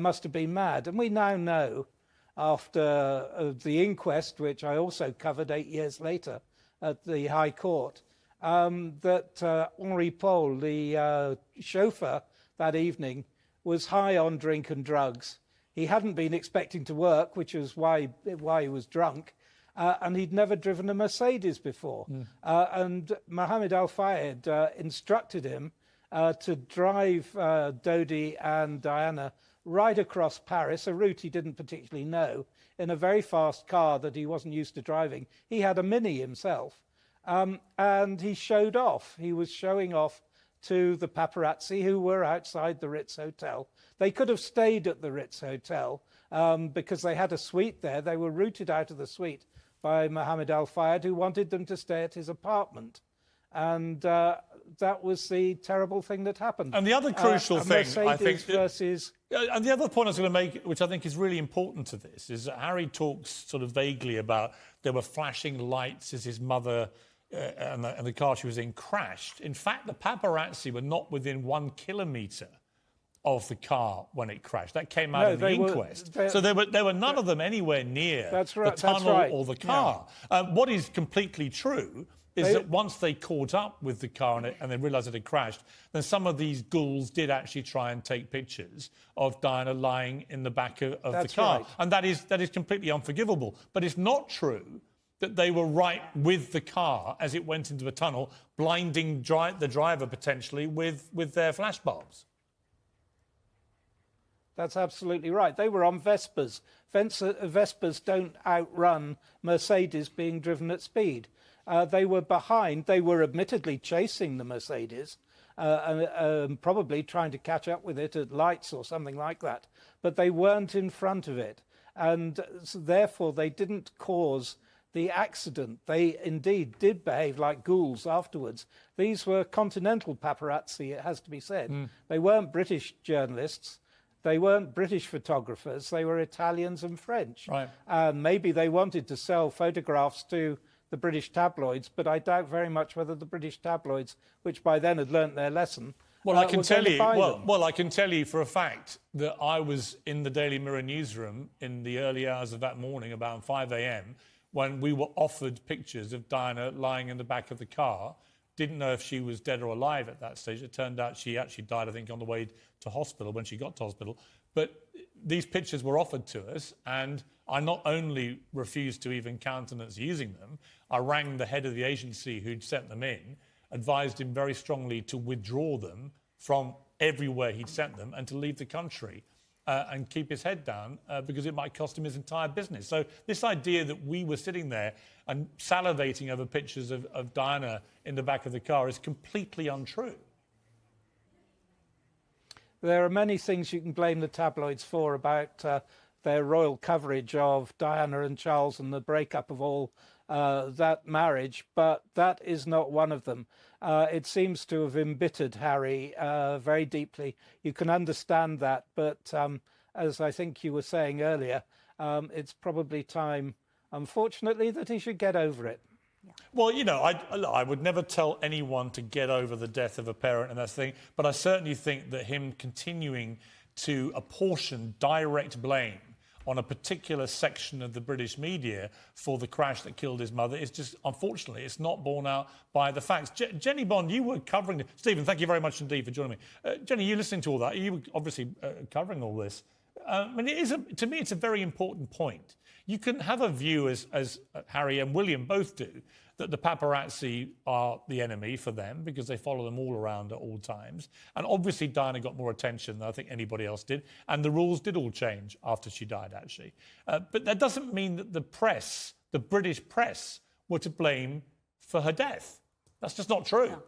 must have been mad. And we now know, after the inquest, which I also covered 8 years later at the High Court, that Henri Paul, the chauffeur that evening, was high on drink and drugs. He hadn't been expecting to work, which was why he was drunk, and he'd never driven a Mercedes before. And Mohammed Al Fayed instructed him to drive Dodi and Diana right across Paris, a route he didn't particularly know, in a very fast car that he wasn't used to driving. He had a Mini himself, and he showed off. He was showing off to the paparazzi who were outside the Ritz Hotel. They could have stayed at the Ritz Hotel because they had a suite there. They were routed out of the suite by Mohammed Al Fayed, who wanted them to stay at his apartment. And that was the terrible thing that happened. And the other crucial thing, I think... versus... And the other point I was going to make, which I think is really important to this, is that Harry talks sort of vaguely about there were flashing lights as his mother and the car she was in crashed. In fact, the paparazzi were not within 1 kilometre of the car when it crashed. That came out in the inquest. So there were none of them anywhere near the tunnel or the car. Yeah. What is completely true is that once they caught up with the car and they realised it had crashed, then some of these ghouls did actually try and take pictures of Diana lying in the back of the car. Right. And that is completely unforgivable. But it's not true that they were right with the car as it went into the tunnel, blinding the driver potentially with their flash bulbs. That's absolutely right. They were on Vespers. Vespers don't outrun Mercedes being driven at speed. They were behind. They were admittedly chasing the Mercedes, probably trying to catch up with it at lights or something like that. But they weren't in front of it. And so therefore, they didn't cause the accident. They indeed did behave like ghouls afterwards. These were continental paparazzi, it has to be said. They weren't British journalists. They weren't British photographers. They were Italians and French. Right. And maybe they wanted to sell photographs to the British tabloids, but I doubt very much whether the British tabloids, which by then had learnt their lesson, well, I can tell you. Well, I can tell you for a fact that I was in the Daily Mirror newsroom in the early hours of that morning, about 5 a.m., when we were offered pictures of Diana lying in the back of the car. Didn't know if she was dead or alive at that stage. It turned out she actually died, I think, on the way to hospital when she got to hospital. But these pictures were offered to us, and I not only refused to even countenance using them, I rang the head of the agency who'd sent them in, advised him very strongly to withdraw them from everywhere he'd sent them and to leave the country and keep his head down because it might cost him his entire business. So this idea that we were sitting there and salivating over pictures of Diana in the back of the car is completely untrue. There are many things you can blame the tabloids for about their royal coverage of Diana and Charles and the breakup of all that marriage, but that is not one of them. It seems to have embittered Harry very deeply. You can understand that, but as I think you were saying earlier, it's probably time, unfortunately, that he should get over it. Well, you know, I would never tell anyone to get over the death of a parent and that thing, but I certainly think that him continuing to apportion direct blame on a particular section of the British media for the crash that killed his mother is just, unfortunately, it's not borne out by the facts. Jenny Bond, you were covering... Stephen, thank you very much indeed for joining me. Jenny, you listening to all that? You were obviously covering all this. I mean, to me, it's a very important point. You can have a view, as Harry and William both do, that the paparazzi are the enemy for them because they follow them all around at all times. And obviously Diana got more attention than I think anybody else did. And the rules did all change after she died, actually. But that doesn't mean that the press, the British press, were to blame for her death. That's just not true.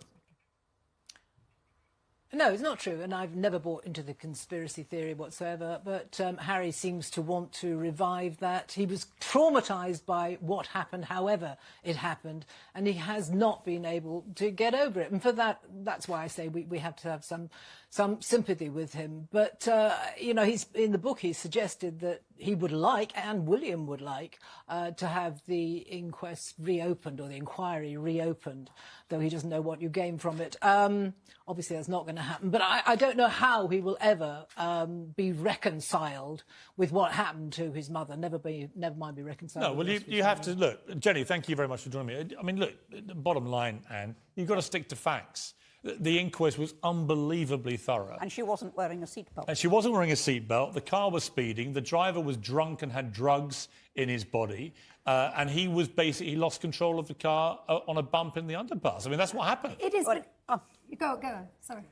No, it's not true, and I've never bought into the conspiracy theory whatsoever, but Harry seems to want to revive that. He was traumatised by what happened, however it happened, and he has not been able to get over it. And for that, that's why I say we have to have some sympathy with him. But, you know, in the book, he suggested that he would like, and William would like, to have the inquest reopened, or the inquiry reopened, though he doesn't know what you gain from it. Obviously, that's not going to happen. But I don't know how he will ever be reconciled with what happened to his mother. Never mind be reconciled. No, well, you have to... Look, Jenny, thank you very much for joining me. I mean, look, the bottom line, Anne, you've got to stick to facts. The inquest was unbelievably thorough. And she wasn't wearing a seatbelt. And she wasn't wearing a seatbelt. The car was speeding. The driver was drunk and had drugs in his body. And he was basically... He lost control of the car on a bump in the underpass. I mean, that's what happened. It is... Go on. Sorry.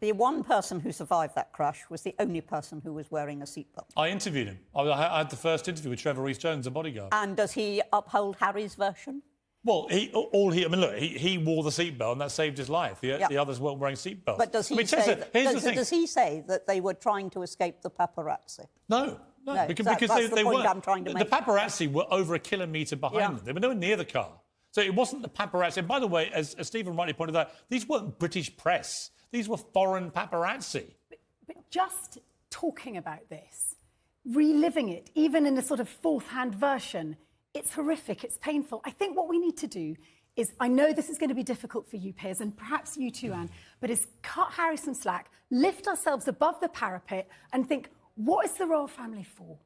The one person who survived that crash was the only person who was wearing a seatbelt. I interviewed him. I had the first interview with Trevor Rees-Jones, a bodyguard. And does he uphold Harry's version? Well, I mean, look, he wore the seatbelt and that saved his life. The others weren't wearing seatbelts. But does he does he say that they were trying to escape the paparazzi? No, because that's they the point weren't. I'm trying to make. The paparazzi were over a kilometre behind them. They were nowhere near the car. So it wasn't the paparazzi. And by the way, as Stephen rightly pointed out, these weren't British press. These were foreign paparazzi. But just talking about this, reliving it, even in a sort of fourth-hand version, it's horrific, it's painful. I think what we need to do is, I know this is going to be difficult for you, Piers, and perhaps you too, Anne, but is cut Harry some slack, lift ourselves above the parapet and think, what is the royal family for?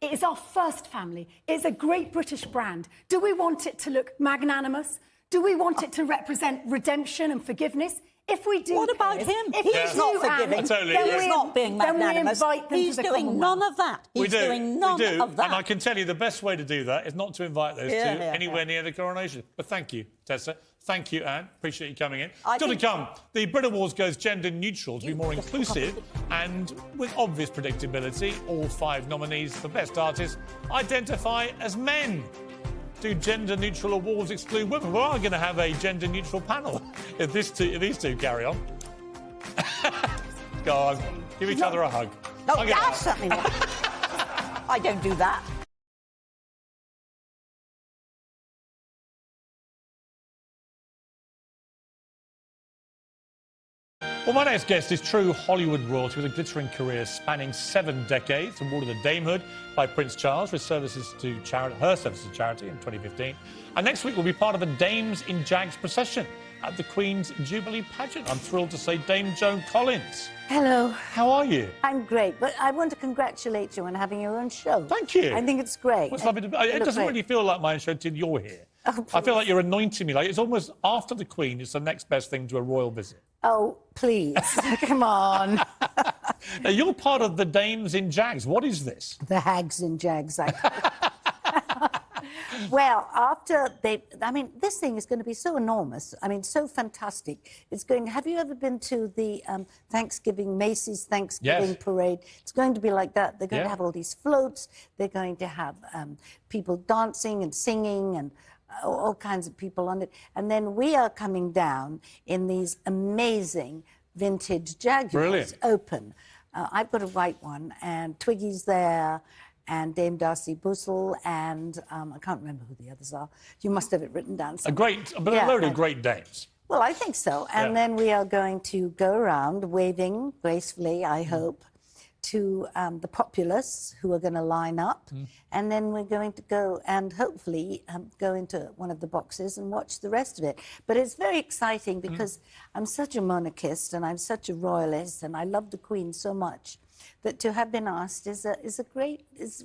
It is our first family. It's a great British brand. Do we want it to look magnanimous? Do we want it to represent redemption and forgiveness? If we do, what about him? He's not forgiving. He's not being magnanimous. He's doing none of that. He's doing none of that. And I can tell you the best way to do that is not to invite those two anywhere near the coronation. But thank you, Tessa. Thank you, Anne. Appreciate you coming in. Still to come, the Brit Awards goes gender neutral to be more inclusive and with obvious predictability. All 5 nominees for Best Artist identify as men. Do gender-neutral awards exclude women? We are going to have a gender-neutral panel if these two carry on. Go on, give each other a hug. No, that's certainly not. I don't do that. Well, my next guest is true Hollywood royalty with a glittering career spanning 7 decades, awarded a damehood by Prince Charles for his services to charity, in 2015. And next week will be part of the Dames in Jags procession at the Queen's Jubilee pageant. I'm thrilled to say Dame Joan Collins. Hello. How are you? I'm great, but I want to congratulate you on having your own show. Thank you. I think it's great. Well, it's lovely to, it doesn't really feel like my own show till you're here. Oh, I feel like you're anointing me. Like it's almost after the Queen, it's the next best thing to a royal visit. Oh, please. Come on. Now, you're part of the Dames in Jags. What is this? The Hags in Jags, I call it. Well, after I mean, this thing is going to be so enormous. I mean, so fantastic. It's going. Have you ever been to the Macy's Thanksgiving parade? It's going to be like that. They're going to have all these floats. They're going to have people dancing and singing and all kinds of people on it. And then we are coming down in these amazing vintage Jaguars. Open. I've got a white one, and Twiggy's there, and Dame Darcy Bussell, and I can't remember who the others are. You must have it written down somewhere. A load of great dames. Well, I think so. And then we are going to go around waving gracefully, I hope, to the populace who are going to line up. And then we're going to go and hopefully go into one of the boxes and watch the rest of it. But it's very exciting because I'm such a monarchist and I'm such a royalist and I love the Queen so much that to have been asked is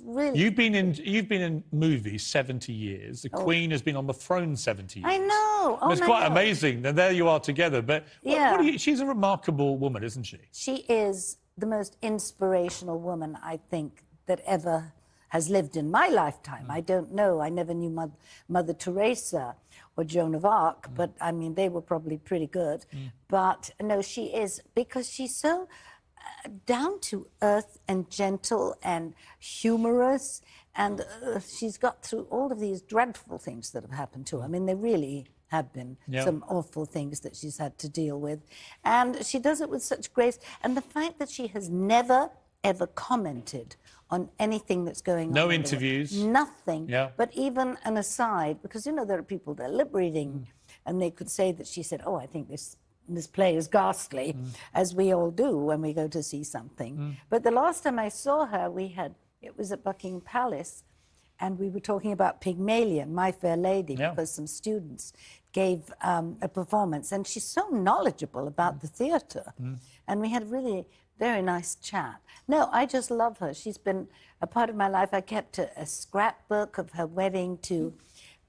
really. You've been in movies 70 years. The Queen has been on the throne 70 years. I know. Oh, it's quite amazing. And there you are together. But she's a remarkable woman, isn't she? She is the most inspirational woman, I think, that ever has lived in my lifetime. I don't know. I never knew Mother Teresa or Joan of Arc, but, I mean, they were probably pretty good. But, no, she is, because she's so down to earth and gentle and humorous, and she's got through all of these dreadful things that have happened to her. I mean, they really have been some awful things that she's had to deal with. And she does it with such grace. And the fact that she has never, ever commented on anything that's going on. No interviews. Nothing. But even an aside, because, you know, there are people that are lip reading, and they could say that she said, oh, I think this play is ghastly, as we all do when we go to see something. But the last time I saw her, it was at Buckingham Palace, and we were talking about Pygmalion, My Fair Lady, because some students gave a performance, and she's so knowledgeable about the theatre. And we had a really very nice chat. No, I just love her. She's been a part of my life. I kept a scrapbook of her wedding to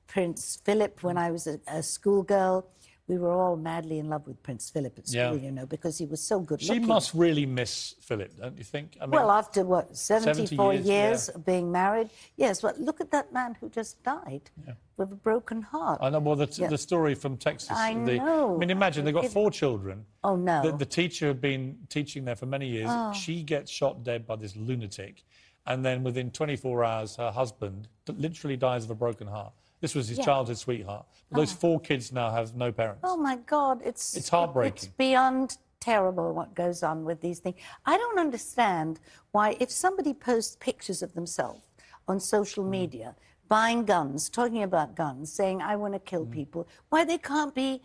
Prince Philip when I was a schoolgirl. we were all madly in love with Prince Philip at school, you know, because he was so good She looking. must really miss Philip, don't you think? I mean, well, after, what, 74 70 years of being married? Yes, well, look at that man who just died with a broken heart. I know, well, the story from Texas. I know. I mean, imagine, they've got 4 children. Oh, no. The teacher had been teaching there for many years. Oh. She gets shot dead by this lunatic. And then within 24 hours, her husband literally dies of a broken heart. This was his childhood sweetheart. But those 4 kids now have no parents. Oh, my God. It's heartbreaking. It's beyond terrible what goes on with these things. I don't understand why, if somebody posts pictures of themselves on social media, buying guns, talking about guns, saying, I want to kill people, why they can't be...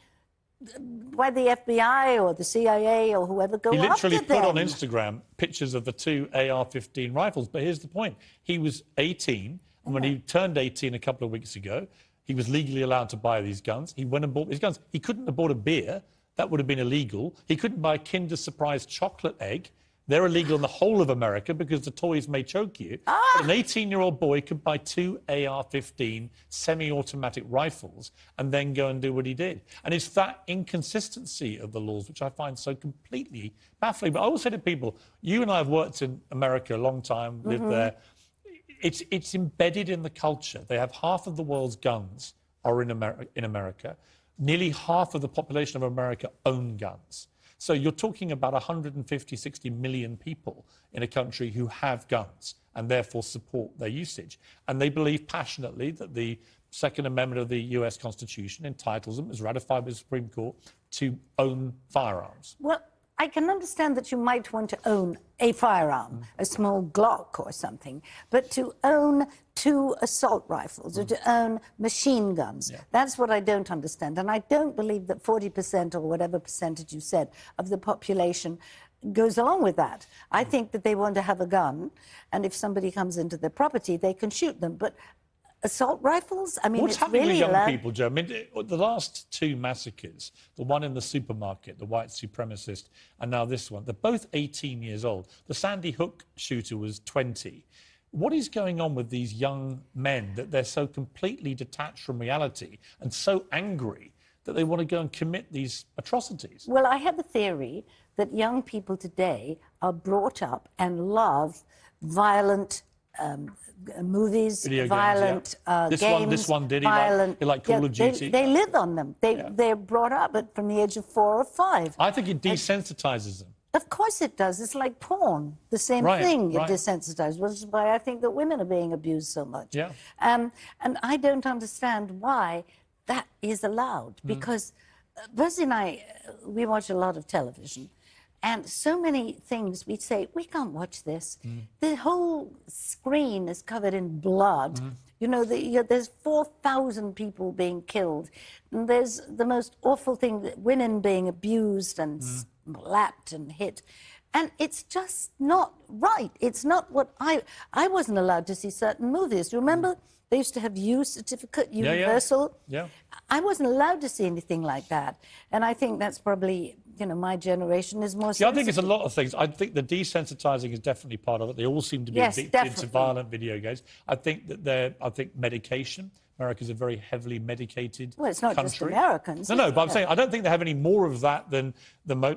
why the FBI or the CIA or whoever go after them. He literally put on Instagram pictures of the 2 AR-15 rifles. But here's the point. He was 18, and when he turned 18 a couple of weeks ago, he was legally allowed to buy these guns. He went and bought these guns. He couldn't have bought a beer. That would have been illegal. He couldn't buy a Kinder Surprise chocolate egg. They're illegal in the whole of America because the toys may choke you. But an 18-year-old boy could buy 2 AR-15 semi-automatic rifles and then go and do what he did. And it's that inconsistency of the laws which I find so completely baffling. But I always say to people, you and I have worked in America a long time, lived there. It's embedded in the culture. They have half of the world's guns are in America. Nearly half of the population of America own guns. So you're talking about 150, 60 million people in a country who have guns and therefore support their usage. And they believe passionately that the Second Amendment of the US Constitution entitles them, as ratified by the Supreme Court, to own firearms. Well, I can understand that you might want to own a firearm, a small Glock or something, but to own 2 assault rifles or to own machine guns, that's what I don't understand. And I don't believe that 40% or whatever percentage you said of the population goes along with that. I think that they want to have a gun, and if somebody comes into their property, they can shoot them. But assault rifles? I mean, what's it's happening really with young people, Joe? I mean, the last 2 massacres, the one in the supermarket, the white supremacist, and now this one, they're both 18 years old. The Sandy Hook shooter was 20. What is going on with these young men that they're so completely detached from reality and so angry that they want to go and commit these atrocities? Well, I have a theory that young people today are brought up and love violent movies, Video violent games, games. This one did. Violent, he liked Call of Duty. They live on them. They're brought up from the age of 4 or 5. I think it desensitizes them. Of course it does. It's like porn. The same thing. It desensitizes, which is why I think that women are being abused so much. Yeah. And I don't understand why that is allowed. Because Buzzy and I, we watch a lot of television. And so many things we say, we can't watch this. The whole screen is covered in blood. You know, there's 4,000 people being killed. And there's the most awful thing, women being abused and slapped and hit. And it's just not right. It's not what I wasn't allowed to see certain movies. Remember, they used to have U certificate, universal. Yeah. I wasn't allowed to see anything like that. And I think that's probably, you know, my generation is more sensitive. I think it's a lot of things. I think the desensitizing is definitely part of it. They all seem to be addicted to violent video games. I think that I think medication. America's a very heavily medicated country. Well, it's not just Americans. No, but I'm saying I don't think they have any more of that than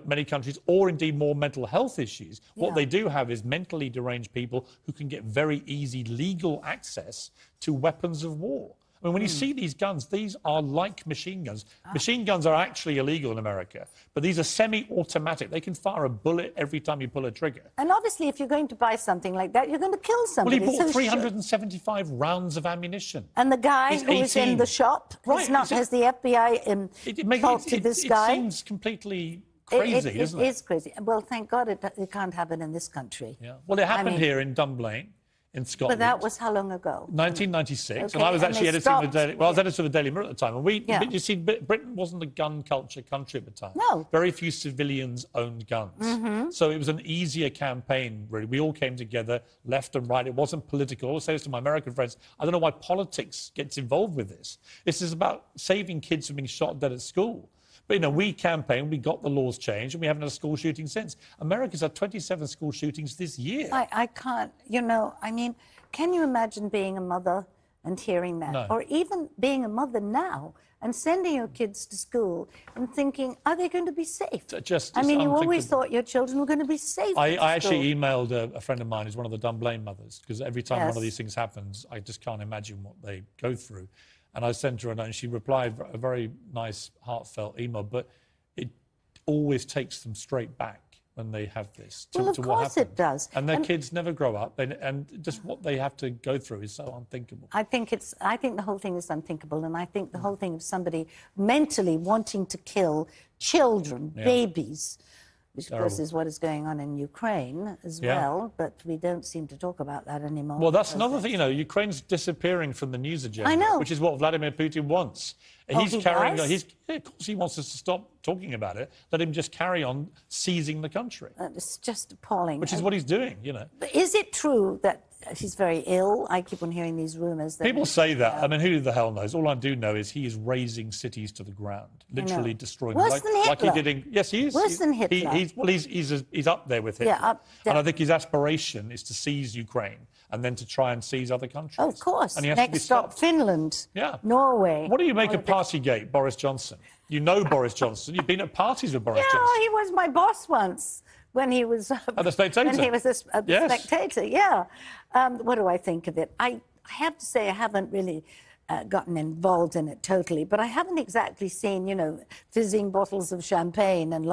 many countries, or indeed more mental health issues. What they do have is mentally deranged people who can get very easy legal access to weapons of war. I mean, when you see these guns, these are like machine guns. Machine guns are actually illegal in America, but these are semi-automatic. They can fire a bullet every time you pull a trigger. And obviously, if you're going to buy something like that, you're going to kill somebody. Well, he bought 375 rounds of ammunition. And the guy who is in the shop has the FBI faulted this guy? It seems completely crazy, doesn't it? It is crazy. Well, thank God it can't happen in this country. Yeah. Well, it happened here in Dunblane, in Scotland. But that was how long ago? 1996, okay. and I was actually editing the Daily. Well, I was Yeah. editor of the Daily Mirror at the time, and but you see, Britain wasn't a gun culture country at the time. No. Very few civilians owned guns, so it was an easier campaign. Really, we all came together, left and right. It wasn't political. I always say this to my American friends: I don't know why politics gets involved with this. This is about saving kids from being shot dead at school. But, you know, we campaigned, we got the laws changed, and we haven't had a school shooting since. America's had 27 school shootings this year. I can't, you know, I mean, can you imagine being a mother and hearing that. No. Or even being a mother now and sending your kids to school and thinking, are they going to be safe? I mean, you always thought your children were going to be safe. I actually emailed a friend of mine who's one of the Dunblane mothers, because every time one of these things happens, I just can't imagine what they go through. And I sent her a note, and she replied a very nice, heartfelt email, but it always takes them straight back when they have this to Well, of what course happened. it does. And their kids never grow up, and just what they have to go through is so unthinkable. I think the whole thing is unthinkable, and I think the whole thing of somebody mentally wanting to kill children, babies, which of course is what is going on in Ukraine as well, but we don't seem to talk about that anymore. Well, that's another thing, you know, Ukraine's disappearing from the news agenda, I know. which is what Vladimir Putin wants. Oh, He's he carrying does? of course he wants us to stop talking about it, let him just carry on seizing the country. It's just appalling. Which is what he's doing, you know. But is it true that she's very ill? I keep on hearing these rumours. That People say that. I mean, who the hell knows? All I do know is he is razing cities to the ground, literally destroying them. Worse than Hitler. Like he did in... Yes, he is. Worse than Hitler. He's up there with Hitler. Yeah, and I think his aspiration is to seize Ukraine and then to try and seize other countries. Oh, of course. And he has to be Next stop, stopped. Finland. Yeah. Norway. What do you make of Partygate, Boris Johnson? You know Boris Johnson. You've been at parties with Boris Johnson. Yeah, he was my boss once when he was... At the Spectator? When he was a Spectator, yeah. What do I think of it? I have to say I haven't really gotten involved in it totally, but I haven't exactly seen, you know, fizzing bottles of champagne and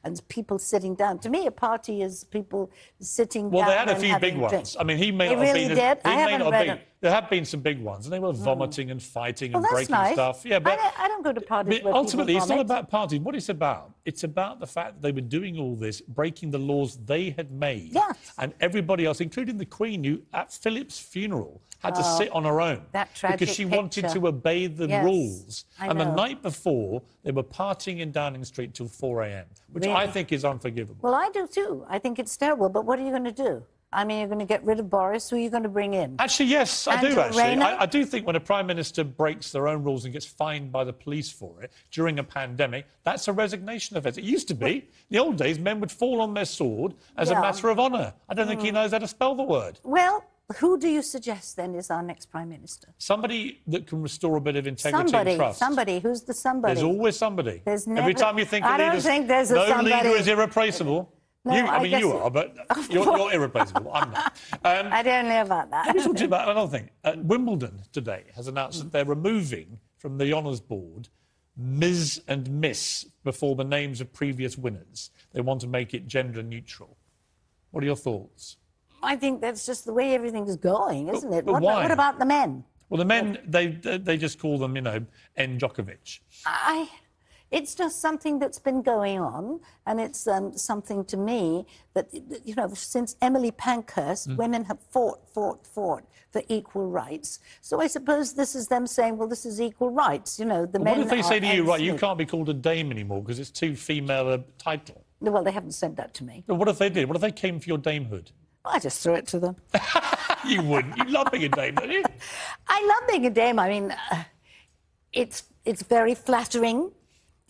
and people sitting down. To me, a party is people sitting down. Well, they had a few big drinks. ones. I mean, he may They not have really been... did? I haven't read them. There have been some big ones, and they were vomiting and fighting and Well, that's breaking nice. stuff. Yeah, but I don't go to parties but where ultimately, people it's not vomit. about parties. What it's about the fact that they were doing all this, breaking the laws they had made. Yes. And everybody else, including the Queen, who at Philip's funeral had to sit on her own that tragic because she wanted picture. to obey the Yes, rules. I And the know. night before, they were partying in Downing Street till 4 a.m., which I Really? think is unforgivable. Well, I do too. I think it's terrible, but what are you going to do? I mean, you're going to get rid of Boris. Who are you going to bring in? Actually, yes, I do, Angela actually. Rayner? I do think when a Prime Minister breaks their own rules and gets fined by the police for it during a pandemic, that's a resignation offence. It used to be. In the old days, men would fall on their sword as a matter of honour. I don't think he knows how to spell the word. Well, who do you suggest then is our next Prime Minister? Somebody that can restore a bit of integrity and trust. Somebody. Who's the somebody? There's always somebody. There's Every never- time you think I of don't leaders, think there's a no somebody. leader is irreplaceable. No, I mean, guess you are, but you're irreplaceable. I'm not. I don't know about that. Let me talk to you about another thing. Wimbledon today has announced that they're removing from the honours board Ms. and Miss before the names of previous winners. They want to make it gender neutral. What are your thoughts? I think that's just the way everything's going, isn't it? but What, why? what about the men? Well, the men, they just call them, you know, N. Djokovic. It's just something that's been going on, and it's something to me that, you know, since Emily Pankhurst, women have fought for equal rights. So I suppose this is them saying, well, this is equal rights, you know, the men What if they say to you, are right, you enslaved. can't be called a dame anymore because it's too female a title? Well, they haven't said that to me. But what if they did? What if they came for your damehood? I just threw it to them. You wouldn't. You love being a dame, don't you? I love being a dame. I mean, it's very flattering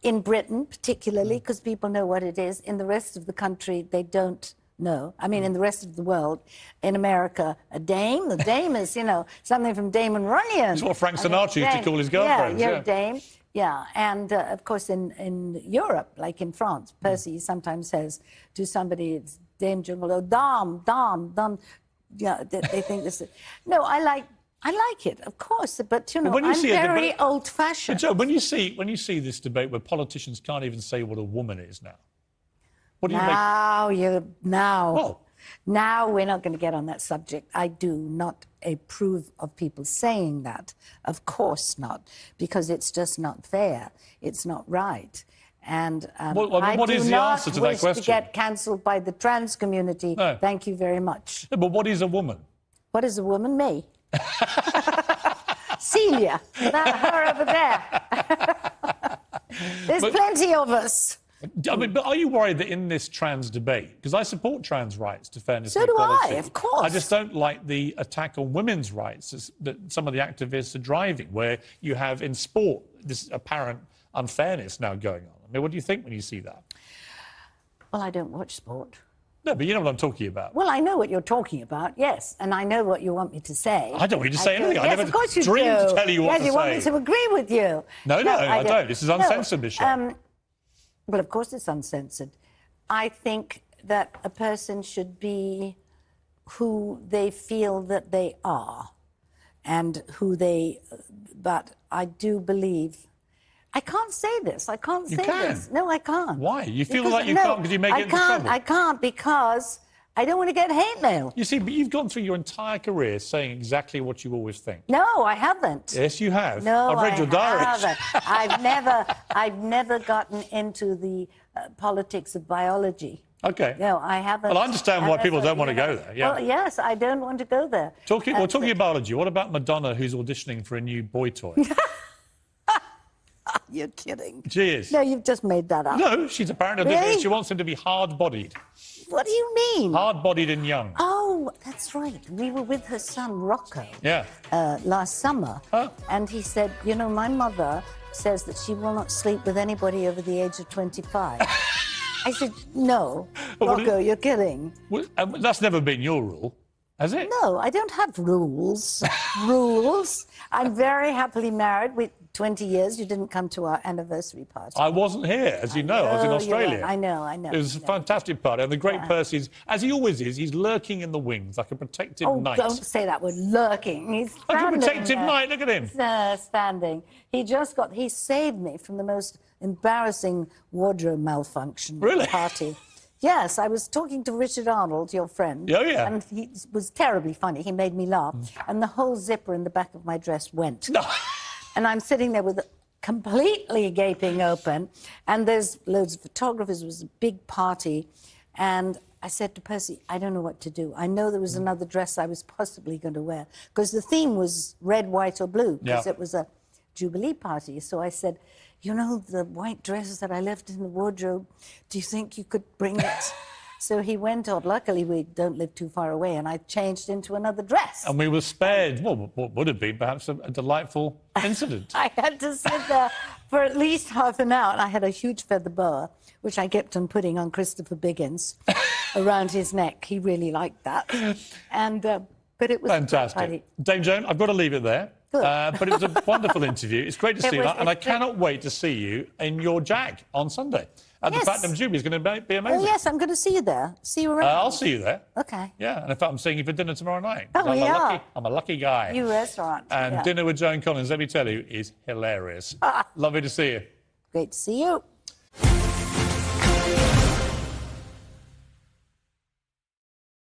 in Britain, particularly, because people know what it is. In the rest of the country, they don't know. I mean, in the rest of the world, in America, a dame is, you know, something from Damon Runyon. That's what Frank Sinatra used to call his girlfriends. Yeah, you're a dame. Yeah, and of course in Europe, like in France, Percy sometimes says to somebody, it's Dame Jungle, oh, dame. Yeah, they think this is... No, I like it, of course, but, you know, I'm very old-fashioned. But, Joe, when you see this debate where politicians can't even say what a woman is now, what do you make... Now we're not going to get on that subject. I do not approve of people saying that. Of course not, because it's just not fair. It's not right. And what is the answer to that I do not wish question? to get cancelled by the trans community. No. Thank you very much. No, but what is a woman? What is a woman? Me. Celia. Her over there. There's plenty of us. I mean, but are you worried that in this trans debate, because I support trans rights to fairness So and do equality, I, of course. I just don't like the attack on women's rights that some of the activists are driving, where you have in sport this apparent unfairness now going on. I mean, what do you think when you see that? Well, I don't watch sport. No, but you know what I'm talking about. Well, I know what you're talking about, yes, and I know what you want me to say. I don't want you to say anything. Yes, I never of course you dreamed do. to tell you what to say. Yes, you want me to agree with you. No, I don't. This is uncensored, Michelle. Well, of course it's uncensored. I think that a person should be who they feel that they are and who they... But I do believe... I can't say this. I can't say this. No, I can't. Why? You feel like you can't because you may get into trouble? I can't because I don't want to get hate mail. You see, but you've gone through your entire career saying exactly what you always think. No, I haven't. Yes, you have. No, I've read your diary. I've never gotten into the politics of biology. Okay. No, I haven't. Well, I understand why people don't want to go there. Yeah. Well, yes, I don't want to go there. Talking of biology, what about Madonna, who's auditioning for a new boy toy? You're kidding. She is. No, you've just made that up. No, she's apparently Really? she wants him to be hard-bodied. What do you mean? Hard-bodied and young. Oh, that's right. We were with her son, Rocco, Yeah. last summer. Huh? And he said, you know, my mother says that she will not sleep with anybody over the age of 25. I said, no, Rocco, you're kidding. Well, that's never been your rule, has it? No, I don't have rules. Rules. I'm very happily married. 20 years, you didn't come to our anniversary party. I wasn't here, as you know. I was in Australia. I know. It was a fantastic party. And the great Percy's, as he always is, he's lurking in the wings like a protective knight. Don't say that word, lurking. He's standing like a protective there. knight, look at him. Standing. He saved me from the most embarrassing wardrobe malfunction at the party. Yes, I was talking to Richard Arnold, your friend. Oh, yeah. And he was terribly funny. He made me laugh. And the whole zipper in the back of my dress went. No. And I'm sitting there with it completely gaping open, and there's loads of photographers. It was a big party, and I said to Percy, I don't know what to do. I know there was another dress I was possibly going to wear, because the theme was red, white, or blue, because it was a Jubilee party. So I said, you know, the white dress that I left in the wardrobe, do you think you could bring it? So he went off. Luckily, we don't live too far away, and I changed into another dress. And we were spared, well, what would have been perhaps a delightful incident. I had to sit there for at least half an hour, and I had a huge feather boa, which I kept on putting on Christopher Biggins around his neck. He really liked that. And, but it was fantastic. Dame Joan, I've got to leave it there. But it was a wonderful interview. It's great to see you, and I cannot wait to see you in your Jag on Sunday. The Platinum Jubilee is going to be amazing. Oh, yes, I'm going to see you there. See you around. I'll see you there. OK. Yeah, and in fact, I'm seeing you for dinner tomorrow night. Oh, I'm a lucky guy. New restaurant. And dinner with Joan Collins, let me tell you, is hilarious. Lovely to see you. Great to see you.